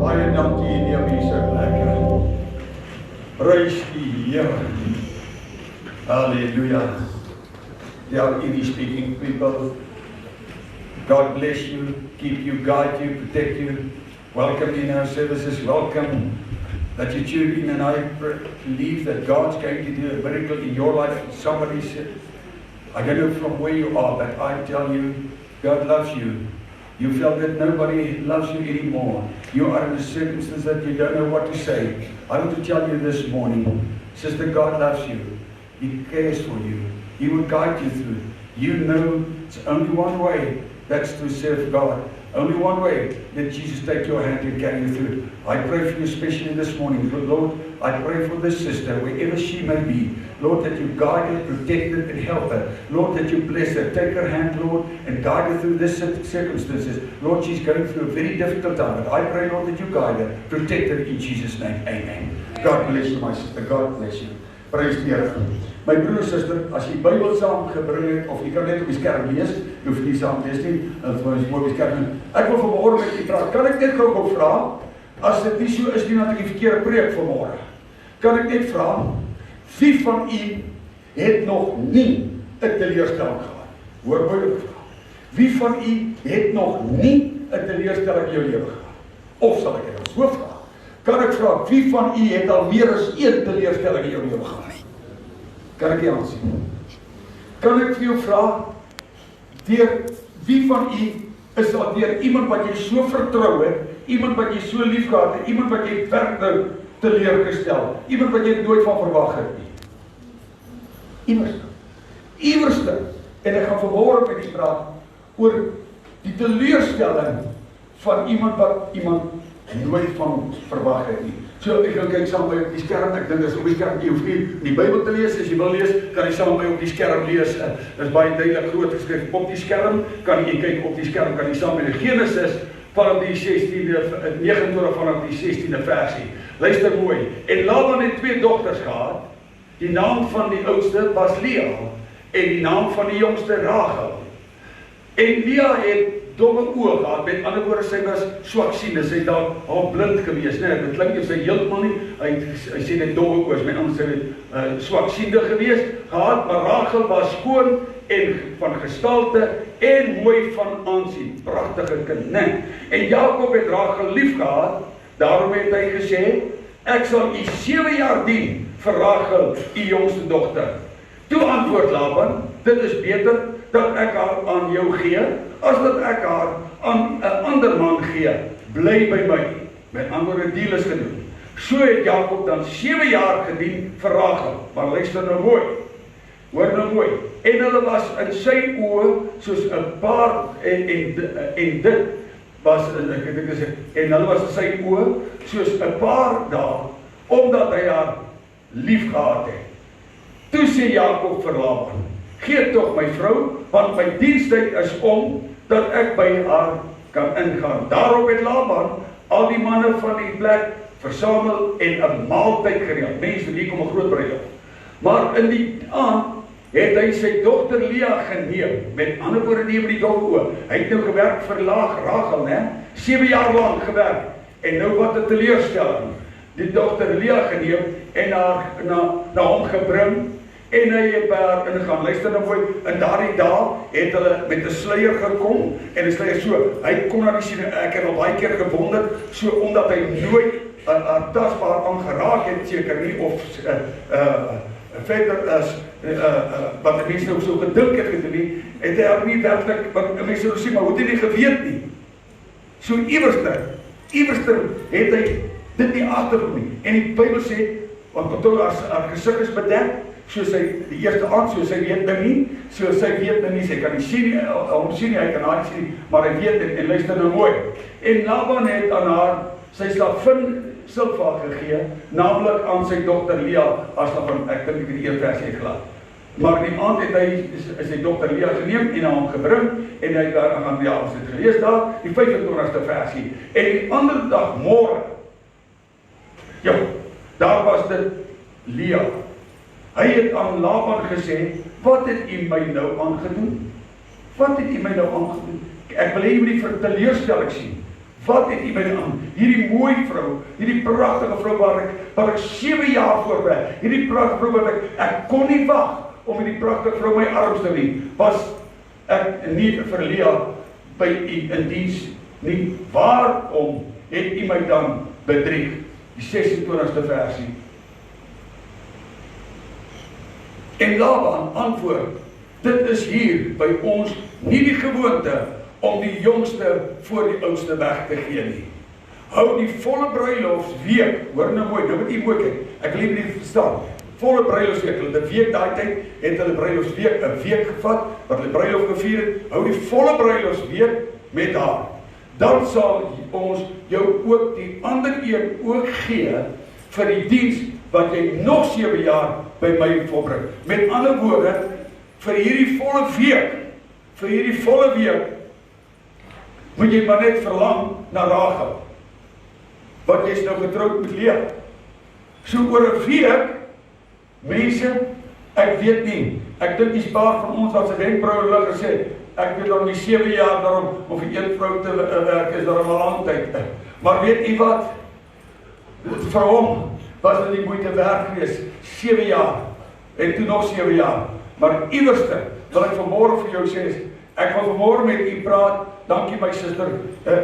S2: Baie dankie Neemie, so lekker. Prys die Here. Hallelujah. Dear English-speaking people, God bless you, keep you, guide you, protect you. Welcome in our services. Welcome that you tune in, and I believe that God's going to do a miracle in your life. Somebody said, I don't know from where you are, but I tell you, God loves you. You felt that nobody loves you anymore. You are in a circumstance that you don't know what to say. I want to tell you this morning, sister, God loves you. He cares for you. He will guide you through. You know it's only one way, that's to serve God. Only one way that Jesus take your hand and carry you through. I pray for you especially this morning. Lord, I pray for this sister, wherever she may be. Lord, that you guide her, protect her, and help her. Lord, that you bless her. Take her hand, Lord, and guide her through these circumstances. Lord, she's going through a very difficult time, but I pray, Lord, that you guide her, protect her in Jesus' name. Amen. God bless you, my sister. God bless you. Praise the Here. My broer en suster, as jy Bybel saamgebring het, of jy kan net op die skerm lees, jy hoef nie saam lees nie, dan vir ons op die skerm. Ek wil vanmôre met u praat. Kan ek net gou vra, as dit nie so is nie, dat ek die verkeerde preek vanmôre. Kan ek net vra, wie van u het nog nie 'n teleurstelling gehad? Hoor mooi wat ek vra. Wie van u het nog nie 'n teleurstelling in jou lewe gehad? Of sal ek dit so vra? Kan ek vra, wie van u het al meer as een teleurstelling in jou lewe gehad? Kan ek jou aansien? Kan ek vir jou vra, deur wie van u is al deur iemand wat jy so vertrou het, iemand wat jy so lief gehad het, iemand wat jy werk nou teleurgestel, iemand wat jy nooit van verwag het nie? Iewerste. En ek gaan vanmôre met u praat oor die teleurstelling van iemand wat iemand nooit van hom verwag het nie. So ek gaan kyk saam met my op die skerm, ek dink dis op die skerm, jy hoef nie die Bybel te lees, as jy wil lees, kan jy saam met my op die skerm lees, dis baie duidelik groot geskryf op die skerm, kan jy kyk op die skerm, kan jy saam met die Genesis, vanaf die 29 vanaf die 16de versie. Luister mooi, en Laban het 2 dogters gehad, die naam van die oudste was Lea, en die naam van die jongste Rachel. En Lea het domme oë gehad, met ander woorde, sy was swaksiende, sy het daar al blind gewees, nee, dit klink nie, sy heeltemal nie, hy sê net domme oë, met ander sy het swaksiende gewees, gehad, maar Rachel was skoon, en van gestalte, en mooi van aansien, pragtige kind, nee. En Jakob het Rachel lief gehad, daarom het hy gesê, ek sal u 7 jaar dien, vir Rachel, u jongste dogter. Toe antwoord Laban, dit is beter, dat ek haar aan jou gee, as dat ek haar aan 'n ander man gee, bly by my. Met ander woorde, deal is gedoen. So het Jakob dan 7 jaar gedien vir Rachel, maar luister nou mooi, hoor nou mooi, en hulle was in sy oë soos 'n paar, en dit was, en hulle was in sy oë soos 'n paar dae, omdat hy haar lief gehad het. Toe sê Jakob vir Laban, gee tog my vrou, want my dienstyd is om, dat ek by haar kan ingaan. Daarop het Laban al die manne van die plek versamel en 'n maaltyd gereël. Mense, hier kom 'n groot bruiloft. Maar in die aand het hy sy dogter Lea geneem, met ander woorde neem die dogter oor. Hy het nou gewerk vir Rachel, né? 7 jaar lank gewerk, en nou wat 'n teleurstelling. Die dogter Lea geneem, en na hom gebring, en hy het by haar ingegaan. Luister nou mooi, in daardie dae het hulle met 'n sluier gekom, en 'n sluier so, hy kom na die sien, ek het al baie keer gewonder, so omdat hy nooit tasbaar aangeraak het, seker nie, of verder as, wat die mense nou so gedink het gedoen nie, het hy ook nie werkelijk, wat die mense nou sê, maar hoe het hy nie geweet nie? So iewerster het hy dit nie agtergekom nie, en die Bybel sê, want tot haar gesig is bedek, so sy, die eerste aand, so sy weet nou nie, sy kan nie sien nie, hom sien nie, hy kan haar nie sien nie, maar hy weet, en luister nou mooi, en Laban het aan haar, sy slavin Silpa gegee, naamlik aan sy dogter Lea, as van, ek dink die eerste versie het gelaat. Maar in die aand het hy sy dogter Lea geneem, en aan hom gebring, en hy daar aan, ja, ons het gelees daar, die 25ste versie, en die ander dag, môre, ja, daar was dit Lea. Hy het aan Laban gesê, wat het u my nou aangedoen? Wat het u my nou aangedoen? Ek wil hê jy moet die teleurstelling sien. Wat het u my nou aan? Hierdie mooi vrou, hierdie pragtige vrou waar ek 7 jaar voorberei, hierdie pragtige vrou wat ek kon nie wag om hierdie pragtige vrou my arms te hê, was ek nie vir Lea by u in diens nie. Waarom het u my dan bedrieg? Die 26ste versie. En Laban antwoord, dit is hier by ons nie die gewoonte om die jongste voor die oudste weg te gee nie. Hou die volle bruilofsweek, hoor nou mooi, nou moet jy mooi kyk, ek wil nie verstaan, volle bruilofsweek, hulle die week daai tyd, het hulle bruilofsweek, 'n week gevat, wat hulle bruilof gevier het, hou die volle bruilofsweek met haar. Dan sal ons jou ook die ander een ook gee, vir die diens, wat jy nog 7 jaar by my volbring. Met ander woorde, vir hierdie volle week, moet jy maar net verlang na Rachel. Want jy is nou getroud met Lea. So oor 'n week, mense, ek weet nie, ek dink die paar van ons wat sy wenkbrauwe hulle gesê, ek weet dan die 7 jaar daarom, of die een vrou te werk is daarom 'n lang tyd. Maar weet jy wat? Vir hom was dit nie moeite werd gewees, 7 jaar, en toe nog 7 jaar. Maar iewerste, wil ek vanmôre vir jou sê, ek wil vanmôre met u praat, dankie my suster,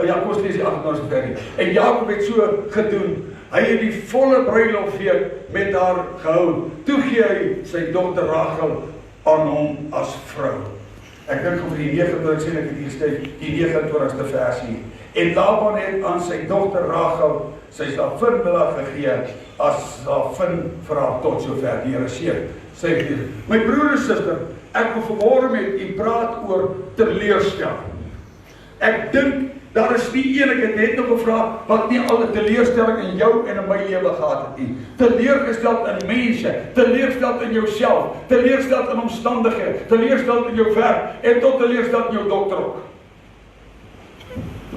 S2: Jakob lees die 28ste versie, en Jakob het so gedoen, hy het die volle bruilofweek met haar gehou, toe gee hy sy dogter Rachel aan hom as vrou. Ek dink om die 29, sê ek het hier geskryf, die 29ste versie, en Laban het aan sy dogter Rachel, sy slavin Bilha gegee, as slavin vir haar tot sover, die Here seën. Sê hier, my broer en suster, ek wil vanmôre met u praat oor teleurstelling. Ek dink Daar is nie een, ek het net nog gevra, wat nie al 'n teleurstelling in jou en in my lewe gehad het nie. Teleurgesteld in mense, teleurgesteld in jouself, teleurgesteld in omstandighede, teleurgesteld in jou werk en tot teleurgesteld in jou dokter ook.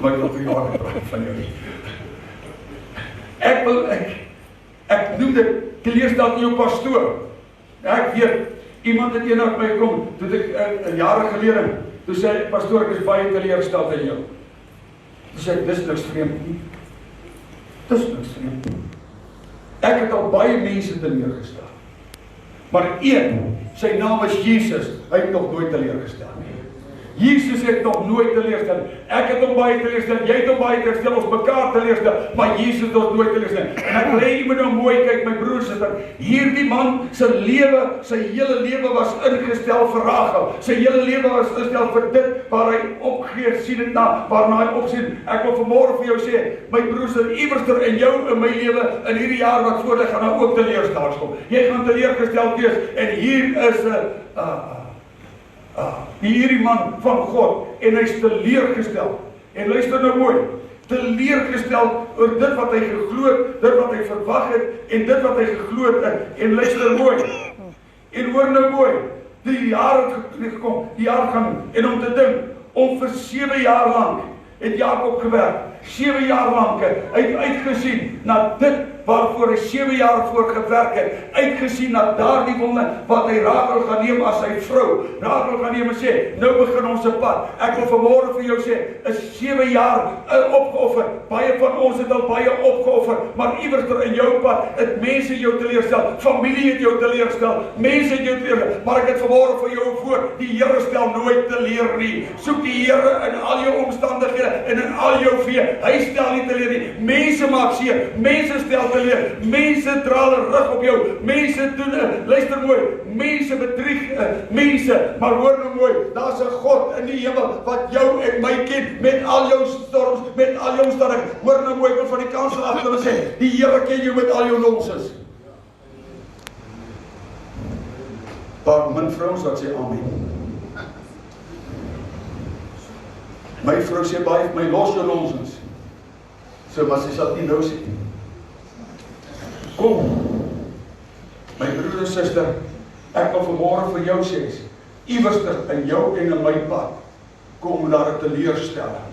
S2: Maar ek wil vir jou praat van jou nie. Ek noem dit teleurgesteld in jou pastoor. Ek weet, iemand het eendag by kom, toe ek jare gelede, toe sê pastoor, ek is baie teleurgesteld in jou. Toe sê ek, dis niks vreemd nie. Dis niks vreemd nie. Ek het al baie mense teleurgestel. Maar een, sy naam is Jesus, hy het nog nooit teleurgestel nie. Jesus het nog nooit teleurgestel. Ek het hom baie teleurgestel, jy het hom baie teleurgestel, ons mekaar teleurgestel, maar Jesus het nog nooit teleurgestel. En ek wil hê jy moet nou mooi kyk, my broers en susters. Hierdie man se lewe, sy hele lewe was ingestel vir Rachel. Sy hele lewe was ingestel vir dit waar hy opgee, sien dit na, waarna hy opsien. Ek wil vanmôre vir jou sê, my broers en iewerster in jou in my lewe in hierdie jaar wat voor lê gaan nou ook teleurstellings kom. Jy gaan teleurgestel wees en hier is 'n hierdie man van God en hy's teleurgestel. En luister nou mooi. Teleurgestel oor dit wat hy geglo het, dit wat hy verwag het en dit wat hy geglo het. En luister mooi. En hoor nou mooi. Die jaar het gekom, die jaar gaan en om te dink om vir 7 jaar lank het Jakob gewerk. 7 jaar lank hy het uitgesien na dit waarvoor hy 7 jaar voor gewerk het, uitgesien na daardie wonde wat hy Rachel gaan neem as sy vrou. Rachel gaan neem en sê, nou begin ons 'n pad. Ek wil vanmôre vir jou sê, is 7 jaar opgeoffer. Baie van ons het al baie opgeoffer, maar iewers in jou pad het mense jou teleurstel, familie het jou teleurstel, mense het jou teleurstel, maar ek het vanmôre vir jou voor, die Here stel nooit teleur nie. Soek die Here in al jou omstandighede en in al jou vee. Hy stel nie teleur nie. Mense maak seer, mense stel teleur, mense dra hulle rug op jou, mense doen, luister mooi, mense bedrieg mense, maar hoor nou mooi, daar's 'n God in die hemel wat jou en my ken, met al jou storms, met al jou omstandighede. Hoor nou mooi, ek wil van die kansel af wil sê, die Here ken jou met al jou nonsens. Daar min vrouens wat sê amen. My vrou sê baie vir my, los jou nonsens. So, maar sy sal nie nou sê. Kom, my broer en suster, ek wil vanmôre vir jou sê, iewerster in jou en in my pad, kom daar 'n teleurstelling.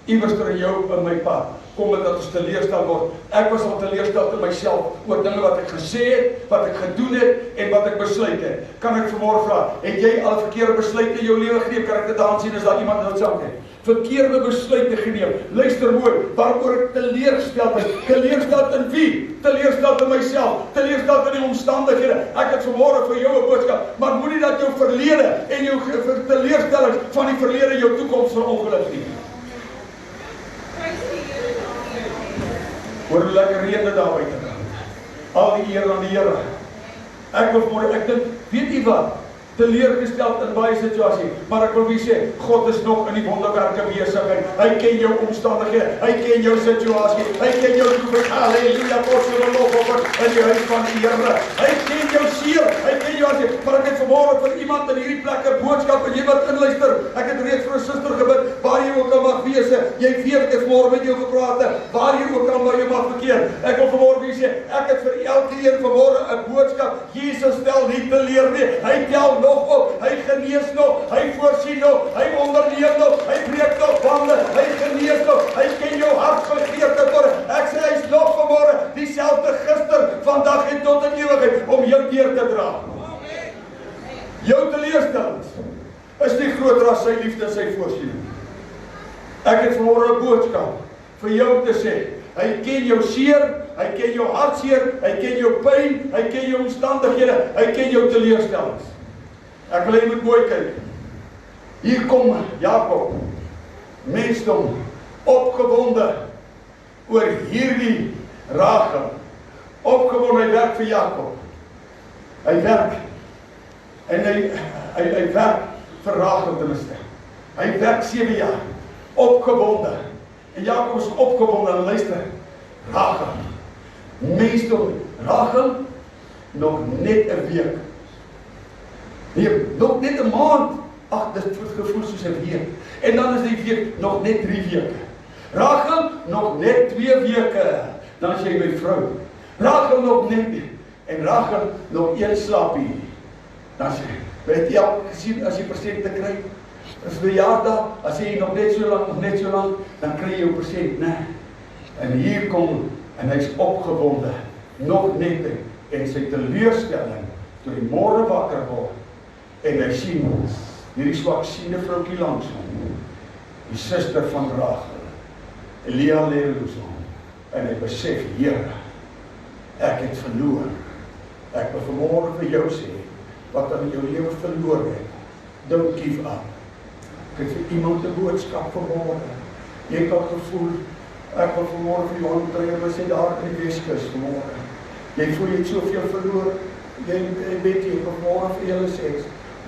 S2: Iewerster in jou en my pad, kom dit dat ons teleurstel word. Ek was al teleurstel in myself, oor dinge wat ek gesê het, wat ek gedoen het, en wat ek besluit het. Kan ek vanmôre vra, het jy al 'n verkeerde besluit in jou lewe geneem? Kan ek dit aansien as daar iemand wat saam het? Verkeerde besluite geneem. Luister mooi, waaroor ek teleurgesteld is. Teleurgesteld in wie? Teleurgesteld in myself. Teleurgesteld in die omstandighede. Ek het vanmôre vir jou 'n boodskap, maar moenie dat jou verlede en jou teleurstellings van die verlede jou toekoms verongeluk nie. Hoor hoe lekker reën dit daar buite kan. Al die eer aan die Here. Ek wil vanmôre, ek dink, weet jy wat? Teleurgesteld in baie situasie, maar ek wil wie sê, God is nog in die wonderwerke besigheid. Hy ken jou omstandighede, hy ken jou situasie, hy ken jou toekoms. Halleluja, God se lof op in die huis van die Here. Hy ken jou seer, hy ken jou as jy, maar ek het vanmôre vir iemand in hierdie plek 'n boodskap en jy wat inluister. Ek het reeds vir 'n suster gebid, waar jy ook al mag wees. Jy weet ek het vanmôre met jou gepraat, waar jy ook al waar jy mag verkeer. Ek wil vanmôre wie sê, ek het vir elkeen vanmôre 'n boodskap. Jesus stel nie teleur nie. Hy tel nog op, hy genees nog, hy voorsien nog, hy onderneem nog, hy breek nog bande, hy genees nog, hy ken jou hartsbegeerte voor. Ek sê hy's nog vanmôre dieselfde gister, vandag en tot in ewigheid om jou deur te dra. Jou teleurstellings is nie groter as sy liefde en sy voorsiening. Ek het vanmôre 'n boodskap vir jou te sê. Hy ken jou seer, hy ken jou hartseer, hy ken jou pyn, hy ken jou omstandighede, hy ken jou teleurstellings. Ek wil jy moet mooi kyk. Hier kom Jakob, mensdom, opgewonde oor hierdie Rachel. Opgewonde, hy werk vir Jakob. Hy werk en hy werk vir Rachel tenminste. Hy werk 7 jaar, opgewonde. En Jakob is opgewonde en luister, Rachel, mensdom, Rachel, nog net 'n week. Nee, nog net 'n maand. Ag, dit voel gevoel soos 'n week. En dan is die week nog net 3 weke. Rachel, nog net 2 weke, dan is jy my vrou. Rachel nog net, en Rachel nog 1 slapie. Dan sê, weet jy al gesien, as jy persente kry, as verjaardag, as jy nog net so lang, dan kry jy jou persent, nee. En hier kom, en hy is opgewonde, nog net, en sy teleurstelling, toe hy môre wakker word, en hy sien, hierdie swakziende vroukie langs hom, die suster van Rachel, Elia Leroes hom, en hy besef, Here, ek het verloor, ek wil vanmôre vir jou sê, wat in jou lewe verloor het, don't give up. Ek het vir iemand 'n boodskap vanmôre, jy kan gevoel, ek wil vanmôre vir jou aantree, maar sê daar in die Weskus vanmôre, jy voel jy het soveel verloor, jy weet jy, vanmôre vir julle sê,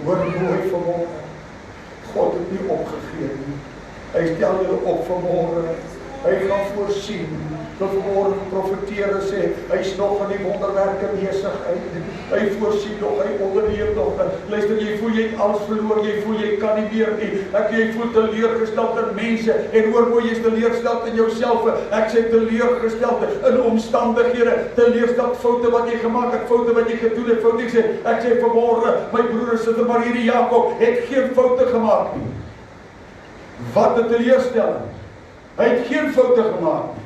S2: hoor mooi vanmôre, God het nie opgegee nie, hy stel julle op vanmôre, hy gaan voorsien, tot vanmôre geprofeteer en sê, hy is nog in die wonderwerke besig, hy voorsien nog, hy onderneem nog, luister, jy voel jy het alles verloor, jy voel jy kan nie meer nie, jy voel teleurgesteld in mense, en hoor mooi, jy is teleurgesteld in jouself, ek sê teleurgesteld in omstandighede, teleurgesteld foute wat jy gemaak het, foute wat jy gedoen het, foute ek sê vanmôre, my broer en suster, maar hierdie Jakob het geen foute gemaak nie, wat 'n teleurstelling, hy het geen foute gemaak nie.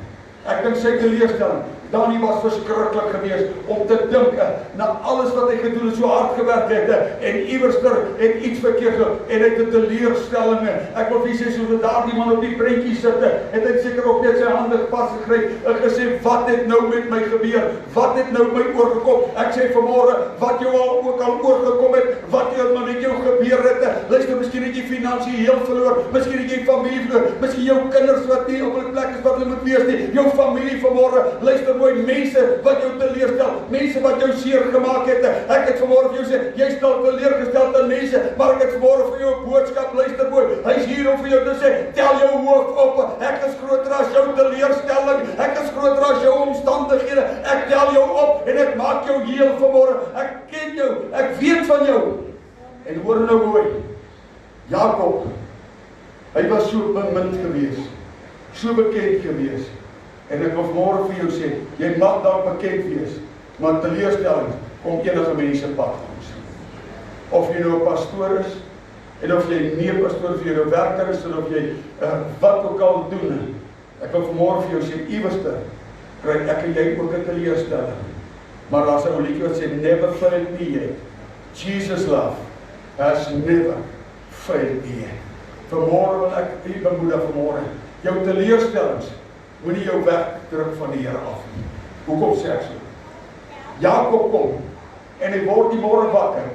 S2: Ek dink sy teleurstelling, Dani was verskriklik geweest om te dink na alles wat hy gedoen het, so hard gewerk het, en iewerster het iets verkeerd gedoen, en hy het 'n teleurstelling. Ek wil vir sê, soos daardie man op die prentjie sit, het hy seker ook net sy hande vasgegryp en gesê, wat het nou met my gebeur? Wat het nou my oorgekom? Ek sê vanmôre, wat jou ook al oorgekom het, wat jou met jou gebeur het, luister, miskien het jy finansiëel verloor, miskien het jy familie verloor, miskien jou kinders wat nie op 'n plek is wat hulle moet wees nie, jou familie vanmôre, luister mooi, mense wat jou teleurstel, mense wat jou seer gemaak het, ek het vanmôre vir jou sê, jy is al teleurgesteld aan mense, maar ek het vanmôre vir jou 'n boodskap, luister mooi, hy is hier om vir jou te sê, tel jou hoof op, ek is groter as jou teleurstelling, ek is groter as jou omstandighede, ek tel jou op, en ek maak jou heel vanmôre, ek ken jou, ek weet van jou, en hoor nou mooi, Jakob, hy was so bemind gewees, so bekend gewees, en ek wil vanmôre vir jou sê, jy mag dalk bekend wees, maar teleurstellings kom enige mense pad langs. Of jy nou 'n pastoor is, en of jy nie 'n pastoor is, of jy 'n werker is, en of jy wat ook al doen, ek wil vanmôre vir jou sê, iewerste, kry ek en jy ook 'n teleurstelling. Maar daar's 'n ou liedjie wat sê, never failed me yet. Jesus love has never failed me yet. Vanmôre wil ek u bemoedig vanmôre, jou teleurstellings, moenie jou wegdruk van die Here af nie. Hoekom sê ek so? Jakob kom, en hy word die môre wakker,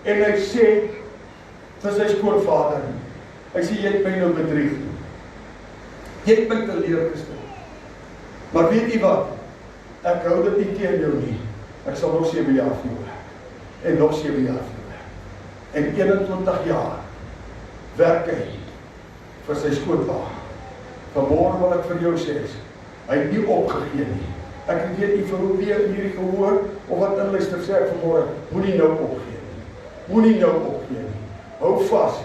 S2: en hy sê, vir sy skoonvader, hy sê, jy het my nou bedrieg, jy het my teleurgestel, maar weet jy wat, ek hou dit nie teen jou nie, ek sal nog 7 jaar vir jou werk, en nog 7 jaar vir jou werk, en 21 jaar, werk hy, vir sy skoonpa. Vanmôre wil ek vir jou sê, hy het nie opgegee nie. Ek weet nie vir hoe weer hierdie gehoor, of wat inluister sê ek vanmôre, moenie nou opgee nie. Moenie nou opgee nie. Hou vas,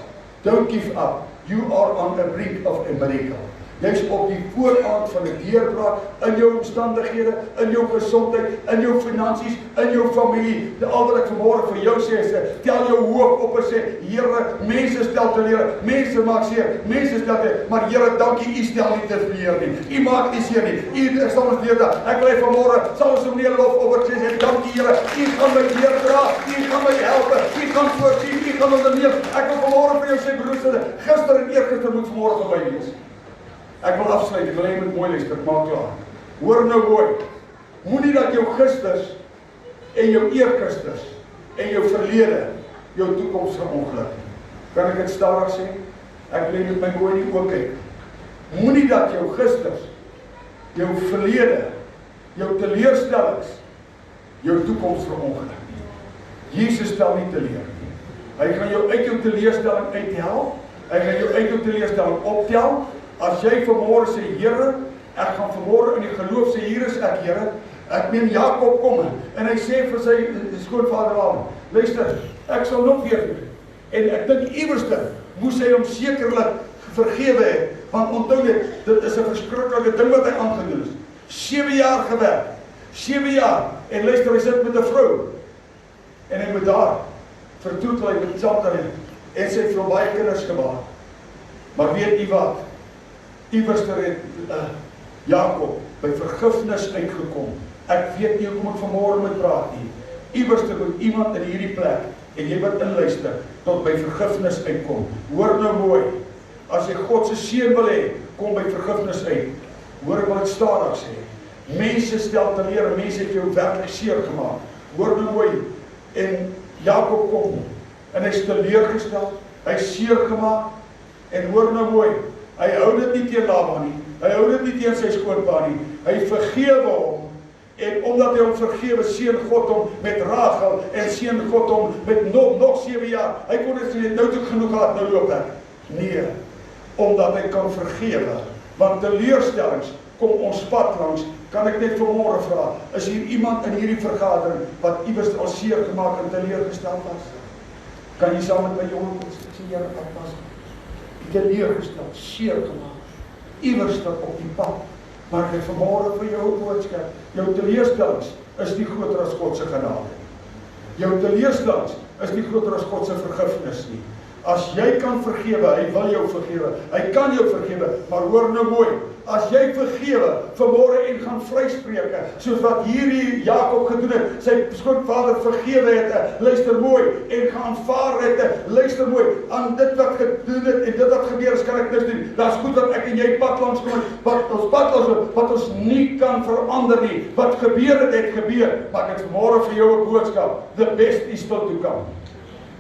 S2: don't give up, you are on the brink of a miracle. Jy is op die vooraand van 'n deurbraak, in jou omstandighede, in jou gesondheid, in jou finansies, in jou familie. Al wat ek vanmôre vir jou sê, is, tel jou hoof op en sê, Here, mense stel teleur, mense maak seer, mense stel teleur, maar Here, dankie, u stel nie teleur nie, u maak nie seer nie, u sal ons leer, ek wil vanmôre, sal ons meneer lof over sê, dankie Here, u gaan my deurdra, u gaan my help, u gaan voorsien, u gaan onderneem. Ek wil vanmôre vir jou sê, broers, gister en eergister moet vanmôre verby wees. Ek wil afsluit, ek wil jy moet mooi luister, ek maak klaar. Hoor nou mooi, moenie dat jou gisters, en jou eergisters, en jou verlede, jou toekoms verongeluk nie. Kan ek dit stadig sê? Ek wil jy met my mooi nie oor kyk. Moenie dat jou gisters, jou verlede, jou teleurstellings, jou toekoms verongeluk nie. Jesus stel nie teleur nie. Hy gaan jou uit jou teleurstelling uithelp, hy gaan jou uit jou teleurstelling optel. As jy vanmôre sê, Here, ek gaan vanmôre in die geloof sê, hier is ek, Here, ek meen Jakob kom, en hy sê vir sy skoonvader aan, luister, ek sal nog weer doen, en ek dink iewerste, moes hy hom sekerlik vergewe het, Want onthou net, dit is 'n verskriklike ding wat hy aangedoen is. 7 jaar gewerk. 7 jaar. En luister, hy sit met 'n vrou. En hy moet daar vertoetel, hy met saam kan en sy het vir baie kinders gebaar. Maar weet jy wat? Iewers het Jakob by vergifnis uitgekom. Ek weet nie hoekom ek vanmôre moet praat nie. Iewers moet iemand in hierdie plek, en jy wat inluister, tot by vergifnis uitkom. Hoor nou mooi, as jy God se seën wil hê, kom by vergifnis uit. Hoor wat ek stadig sê. Mense stel teleur, mense het jou werklik seer gemaak. Hoor nou mooi, en Jakob kom, en hy is teleurgestel, hy is seer gemaak, en hoor nou mooi, hy hou dit nie teen Laban nie, hy hou dit nie teen sy skoonpa nie, hy vergewe hom, en omdat hy hom vergewe, seën God hom met Rachel, en seën God hom met nog 7 jaar, hy kon dit sê, nou toe genoeg gehad, nou loop ek. Nee, omdat hy kan vergewe, want teleurstellings kom ons pad langs. Kan ek net vanmôre vra, is hier iemand in hierdie vergadering wat iewers al seer gemaak en teleurgestel was? Kan jy saam met my jongen sê, Here, ek was teleurgestel, seer gemaak, iewers op die pad. Maar ek het vanmôre vir jou 'n boodskap. Jou teleurstellings is nie groter as God se genade. Jou teleurstellings is nie groter as God se vergifnis nie. As jy kan vergewe, hy wil jou vergewe. Hy kan jou vergewe, maar hoor nou mooi. As jy vergewe vanmôre en gaan vryspreke, soos wat hierdie Jakob gedoen het, sy skoonvader vergewe het, luister mooi, en geaanvaar het, luister mooi, aan dit wat gedoen het en dit wat gebeur is, kan ek niks doen. Dit is goed dat ek en jy pad langs kom, wat ons nie kan verander nie. Wat gebeur het gebeur, maar ek het vanmôre vir jou 'n boodskap. The best is still to come.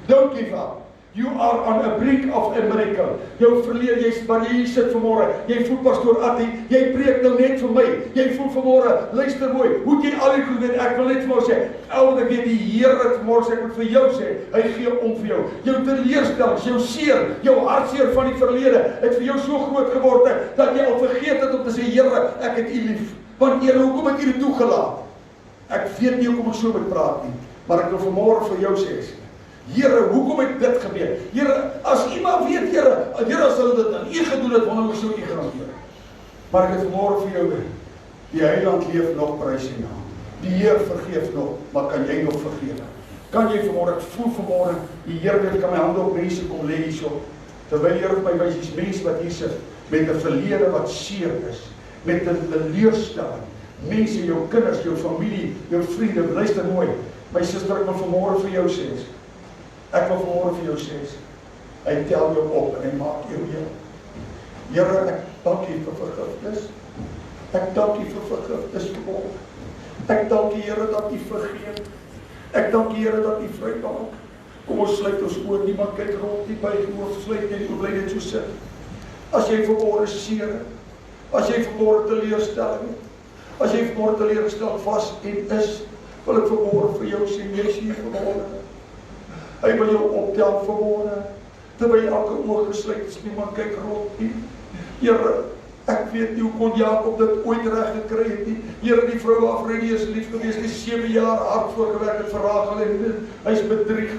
S2: Don't give up. You are on a brink of a miracle. Jou verlede, waar jy hier sit vanmôre, jy voel pastoor Attie, jy preek nou net vir my, jy voel vanmôre, luister mooi, hoe jy al die goed weet, ek wil net vir jou sê, ouer ek weet die Here vanmôre sê, ek moet vir jou sê, hy gee om vir jou. Jou teleurstellings, jou seer, jou hartseer van die verlede, het vir jou so groot geword, dat jy al vergeet het om te sê, Here, ek het U lief. Want Here, hoekom het U dit toegelaat? Ek weet nie hoekom ek so moet praat nie, maar ek wil vanmôre vir jou sê, Here, hoekom het dit gebeur? Here, as iemand weet, Here, as hulle dit aan U gedoen het, wonder hoe sou U gaan doen. Maar ek het vanmôre vir jou, die Heiland leef nog, prys sy naam. Die Heer vergeef nog, maar kan jy nog vergewe? Kan jy vanmôre, ek voel vanmôre, die Heer weet, kan my hande op mense kom lê hierso, terwyl Heer op my wys, is mense wat hier sit, met 'n verlede wat seer is, met 'n teleurstelling, mense, jou kinders, jou familie, jou vriende, luister mooi, my suster, ek wil vanmôre vir jou sê, ek wil vanmôre vir jou sê, hy tel jou op en hy maak jou heel. Here, ek dank U vir vergifnis. Ek dank U vir vergifnis vanmôre. Ek dank U, Here, dat U vergeef. Ek dank U, Here, dat U vrymaak. Kom ons sluit ons oë, niemand kyk rond nie, by hoof sluit net, bly net so sit. As jy vanmôre seer, as jy vanmôre teleurstelling, as jy vanmôre teleurgestel was en is, wil ek vanmôre vir jou sê, jy is hier vanmôre. Hy wil jou optel vanmôre, terwyl elke oog gesluit is, niemand kyk rond nie. Here, ek weet nie hoe kon Jakob dit ooit reg gekry het nie. Here, die vrou waarvoor hy is lief gewees, die 7 jaar hard voorgewerk het vir Rachel en hy's bedrieg.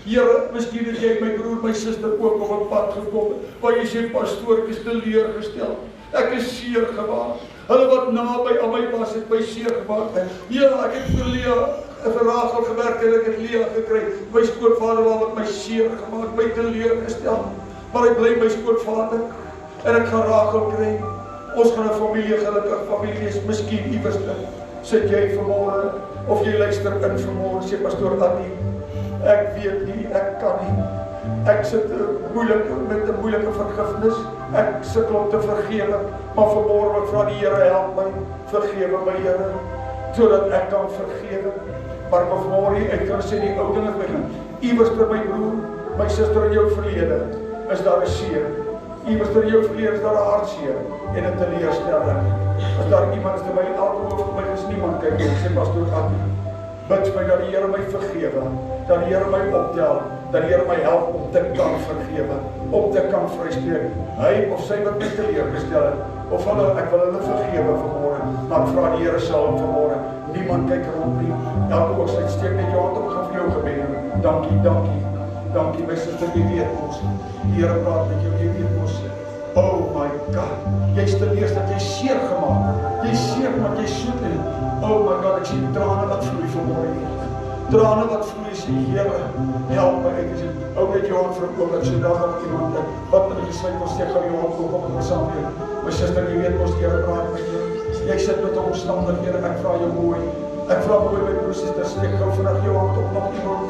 S2: Here, miskien het jy my broer, my suster ook op 'n pad gekom, waar jy sê, pastoor, ek is teleurgestel. Ek is seer gemaak. Hulle wat naby aan my was, het my seer gemaak. Ja, ek het vir Rachel gewerk en ek het Lea gekry. My skoonvader wat my seer gemaak, my teleurgestel. Maar hy bly my skoonvader. En ek gaan Rachel kry. Ons gaan 'n familie, gelukkig familie is, miskien iewers. Sit jy vanmôre, of jy luister in vanmôre, sê pastoor Attie, ek weet nie, ek kan nie. Ek sit met 'n moeilike vergifnis. Ek sukkel om te vergewe, maar vanmôre ek vra die Here, help my, vergewe my Here, sodat ek kan vergewe. Maar vanmôre ek kan sê die ou dinge begin. Iewers vir my broer, my suster in jou verlede, is daar 'n seer. Iewers in jou verlede is daar 'n hartseer en 'n teleurstelling. As daar iemand is terwyl elke oog op my is, niemand kyk, ek sê pastoor Attie, bid my dat die Here my vergewe, dat die Here my optel, dat die Here my help om te kan vergewe, om te kan vryspreek. Hy of sy wat my teleurgestel het, of hulle, ek wil hulle vergewe vanmôre, maar ek vra die Here sal hom vanmôre. Niemand kyk rond nie. Elke oog steek net jou hand op, gaan vir jou gebed. Dankie, dankie. Dankie my suster, jy weet ons. Die Here praat met jou, jy weet ons. Oh my God, jy's teleurgesteld, jy's seer gemaak. Jy's seer gemaak, jy's soet en oh my God, ek sien trane wat vloei vanmôre hier. Trane wat vloei, sê Here, help my. Ek sê, ou net jou hand vir 'n oomblik, so daar nog iemand wat in die gesluit wil steek, gaan jou hand oop en saam weer. My suster, jy weet mos Here praat met jou. Jy sit met 'n omstandighede, ek vra jou mooi. Ek vra mooi my broers en susters, steek gou vandag jou hand op nog iemand.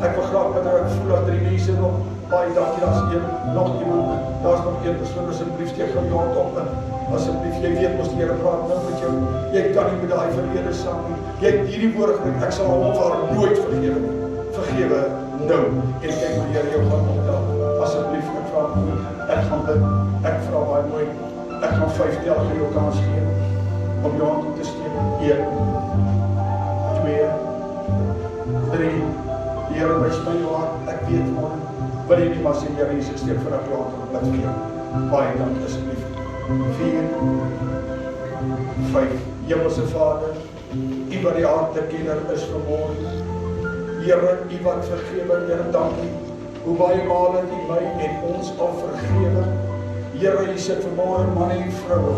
S2: Ek wil graag dat ek voel dat 3 mense nog baie dankie, daar's een, nog iemand, daar's nog een persoon, asseblief steek gou jou hand op. Asseblief, jy weet mos die Here praat nou met jou. Jy kan nie met daai verlede saam nie. Jy het hierdie woorde gebruik, ek sal hom of haar nooit vergewe nie. Vergewe nou. En kyk hoe die Here jou gaan optel. Asseblief, ek vra mooi. Ek gaan bid. Ek vra baie mooi. Ek gaan 5 tel vir jou kans gee om jou hand op te steek. 1, 2, 3. Die Here wys my jou hart. Ek weet môre. Wil jy nie maar sê Here Jesus, steek vanaf jou hand op bid vir jou. Baie dankie asseblief. 4, 5. Hemelse Vader, U wat die hartekenner is vanmôre. Here, U wat vergewe, Here, dankie. Hoe baie male het U my en ons al vergewe. Here, U sit vanmôre manne en vroue.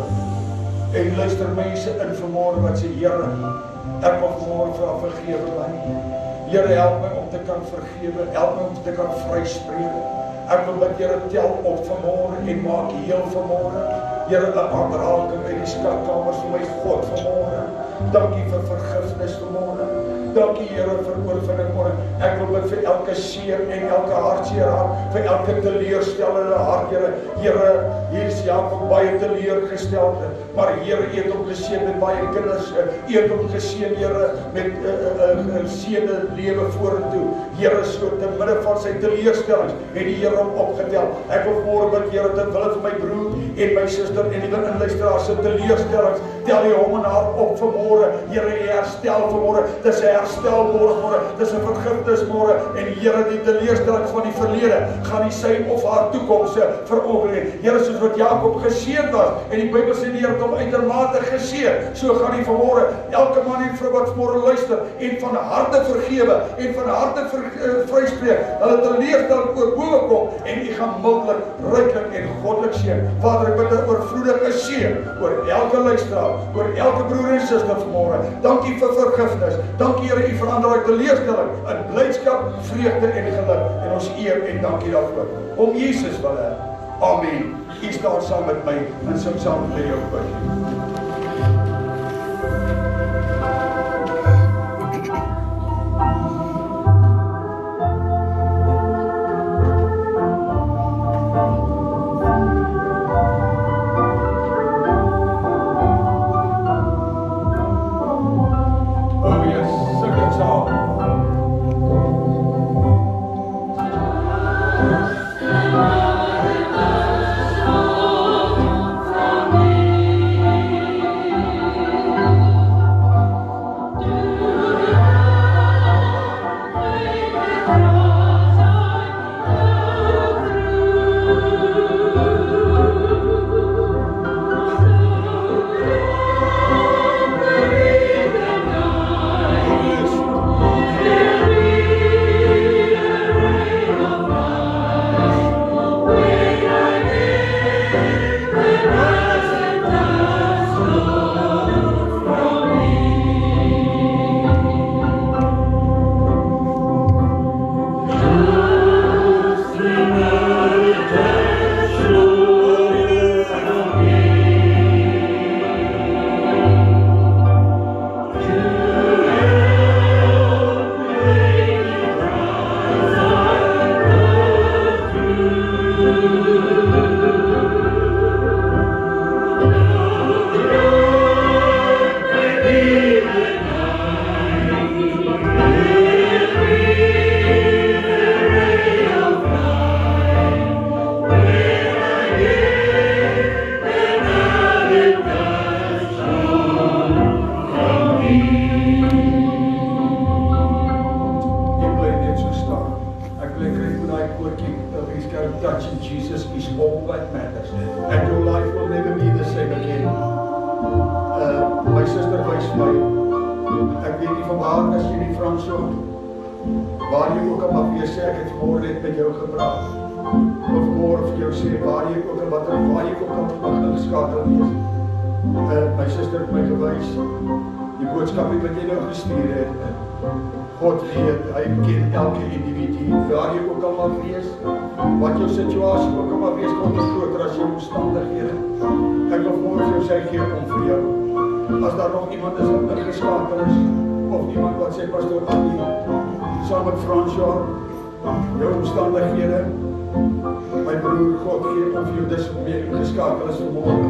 S2: En luister mense in vanmôre wat sê, Here, ek wil vanmôre vra vergewe my. Here, help my om te kan vergewe, help my om te kan vryspreek. Ek wil bid, Here, tel op vanmôre en maak heel vanmôre. Here, 'n aanraking uit die skatkamers vir my God vanmôre. Dankie vir vergifnis vanmôre. Dankie Here vir oorwinning môre. Ek wil bid vir elke seer en elke hartseer hart, vir elke teleurstellende hart, Here. Here, hier is Jakob baie teleurgesteld, maar Here, U het hom geseën met baie kinders. U het hom geseën, Here, met 'n seënde lewe vorentoe. Here, so te midde van sy teleurstellings het die Here hom opgetel. Ek wil môre bid, Here, ter wille van my broer en my suster en die inluisteraars se teleurstellings, tel U hom en haar op vanmôre. Here, U herstel vanmôre. Dis 'n herstel môre. Dis 'n vergifnis môre. En Here, die teleurstellings van die verlede gaan nie sy of haar toekoms veroordeel nie. Here, soos wat Jakob geseën was en die Bybel sê die Here het hom uitermate geseën, so gaan U vanmôre elke man en vrou wat vanmôre luister en van harte vergewe en van harte vryspreek. Hulle teleurstelling oorbo kom en U gaan mildelik, ryklik en goddelik seën. Vader, ek bid 'n oorvloedige seën oor elke luisteraar, oor elke broer en suster vanmôre. Dankie vir vergifnis. Dankie Here, U verander uit teleurstelling in blydskap, vreugde en geluk. En ons eer en dankie daarvoor. Om Jesus wille. Amen. U staan saam met my en sing saam met jou bid. Waar jy ook al mag wees, sê ek het vanmôre net met jou gepraat. wil vanmôre vir jou sê, waar jy ook al mag ingeskakel wees. My suster het my gewys, die boodskap wat jy nou gestuur het. God weet, hy ken elke individu, waar jy ook al mag wees, wat jou situasie ook al mag wees, God is groter as jou omstandighede. Ek wil vanmôre vir jou sê, gee om vir jou. As daar nog iemand is wat ingeskakel is, of iemand wat sê, Pastor Andy, saam met Fransjaar, jou omstandighede, my broer, God gee om vir jou dis meer ingeskakel is vanmôre.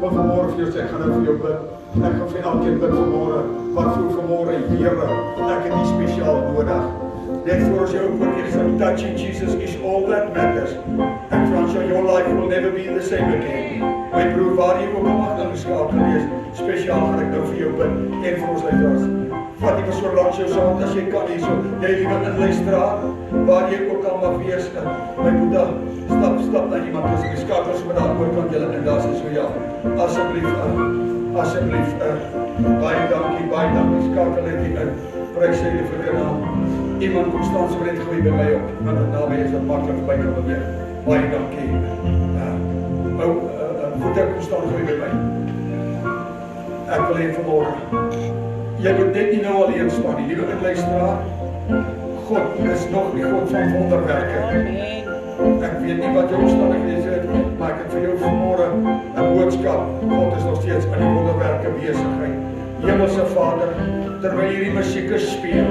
S2: Wat vanmôre vir jou sê, ek gaan nou vir jou bid. Ek gaan vir elkeen bid vanmôre. Wat voel vanmôre, Here, ek het nie spesiaal nodig. Net voor ons jou oor hier sê, touching Jesus is all that matters. And Fransja, your life will never be the same again. My broer, waar jy ook al mag ingeskakel wees, spesiaal gaan ek nou vir jou bid en vir ons luisteraars. Vat die persoon langs jou saam, as jy kan hierso, jy liewe inluisteraar, waar jy ook al mag wees, my Boeddha, stap na iemand, as ek skakel so met daar oorkant julle, en daar sê so, ja, asseblief, baie dankie, skakel net hier in, pryk sy die vir die naam, iemand kom staan so net gooi by my op, want het naam is dat makkelijk by kan beweeg, baie dankie, Boeddha kom staan gooi by my, ek wil heen vanmorgen, jy moet net nie nou alleen staan, die liewe inluisteraar. God is nog die God van wonderwerke. Ek weet nie wat jou omstandighede is, maar ek het vir jou vanmorgen 'n boodskap. God is nog steeds aan die wonderwerke besigheid. Hemelse Vader, terwyl hierdie musieke speel,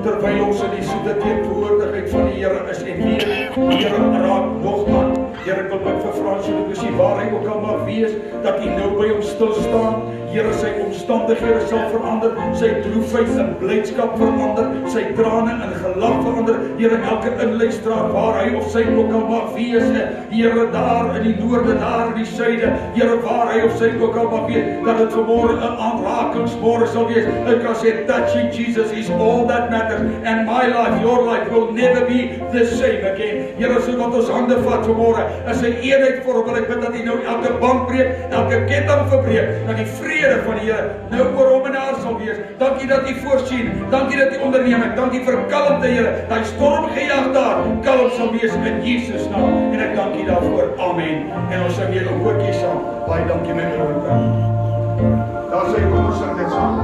S2: terwyl ons in die soete teenwoordigheid van die Here is en weer, Here raak nog aan. Here, ek wil bid vir Fransja, waar hy ook al mag wees, dat hy nou by hom stil staan. Here, sy omstandighede sal verander, sy droefheid in blydskap verander, sy trane in gelach verander. Here, elke inluisteraar waar hy of sy ook al mag wees, Here, daar in die noorde, daar in die suide, Here, waar hy of sy ook al mag wees, dat het vanmorgen 'n aanrakingsmorgen sal wees. Ek kan sê, touching Jesus is all that matters, and my life, your life will never be the same again. Here, so wat ons hande vat vanmorgen, is 'n eenheid vir hom, wil ek bid dat hy nou elke band breek, elke ketting verbreek, dat die vrede van die Here nou oor hom en haar sal wees. Dankie dat hy voorsien, dankie dat hy onderneem, ek dankie vir kalmte, Here, dat hy stormgejag daar kalm sal wees in Jesus naam, en ek dankie daarvoor, amen. En ons sing hier 'n woordjie saam, baie dankie my broer. Daar sê kom ons sing dit saam.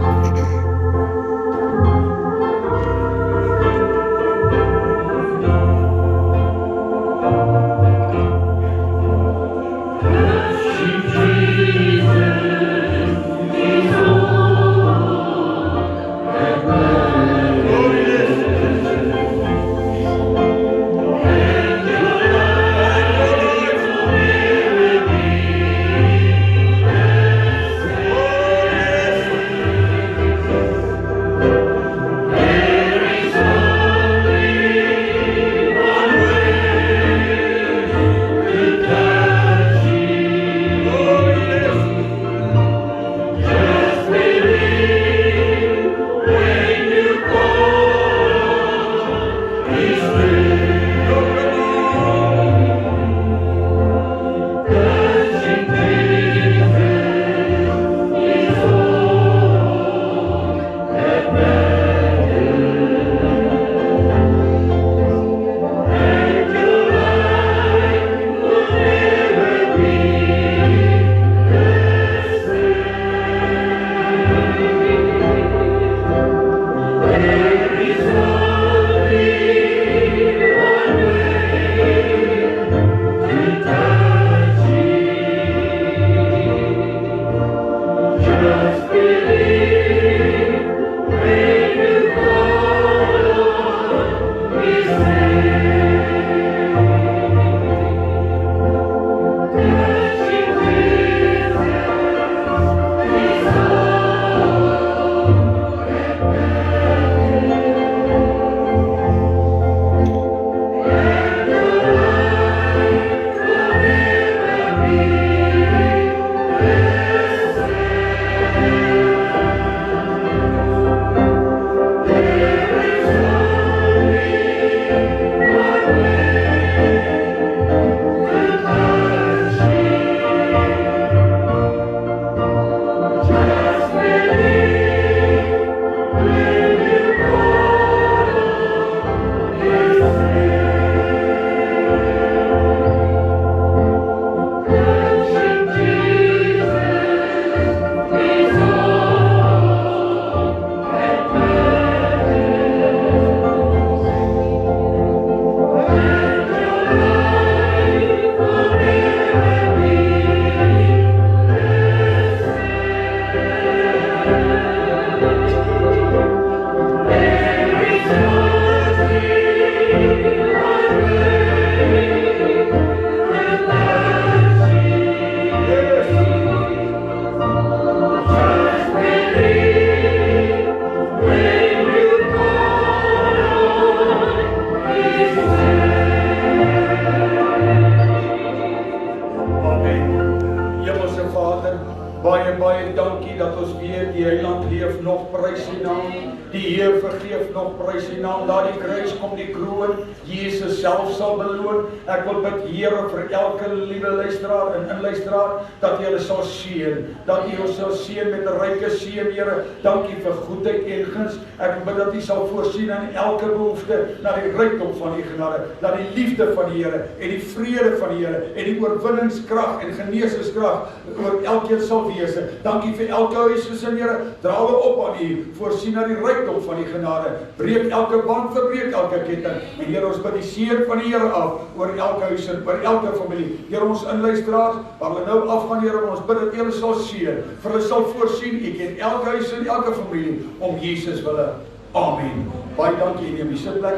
S2: Baie, baie dankie dat ons weet die Heiland leef nog, prys sy naam. Die Heer vergeef nog, prys sy naam. Na die kruis kom die kroon, Jesus self sal beloon. Ek wil bid, Here, vir elke liewe luisteraar en inluisteraar, dat jy hulle sal seën, dat jy ons sal seën met 'n ryke seën, Here. Dankie vir goedheid en guns. Ek bid dat jy sal voorsien aan elke behoefte, na die rykdom van die genade, dat die liefde van die Here en die vrede van die Here en die oorwinningskrag en genesingskrag oor elkeen sal wees. Dankie vir elke huisgesin, Here. Dra hulle op aan U, voorsien na die rykdom van die genade. Breek elke band, verbreek elke ketting. En Here, ons bid die seën van die Here af oor elke huisin, oor elke familie. Here, ons inluisteraars, waar hulle nou afgaan, Here, ons bid dat U hulle sal seën, vir hulle sal voorsien. U ken elke huis en elke familie om Jesus wille. Amen. Baie dankie, neem die sitplek.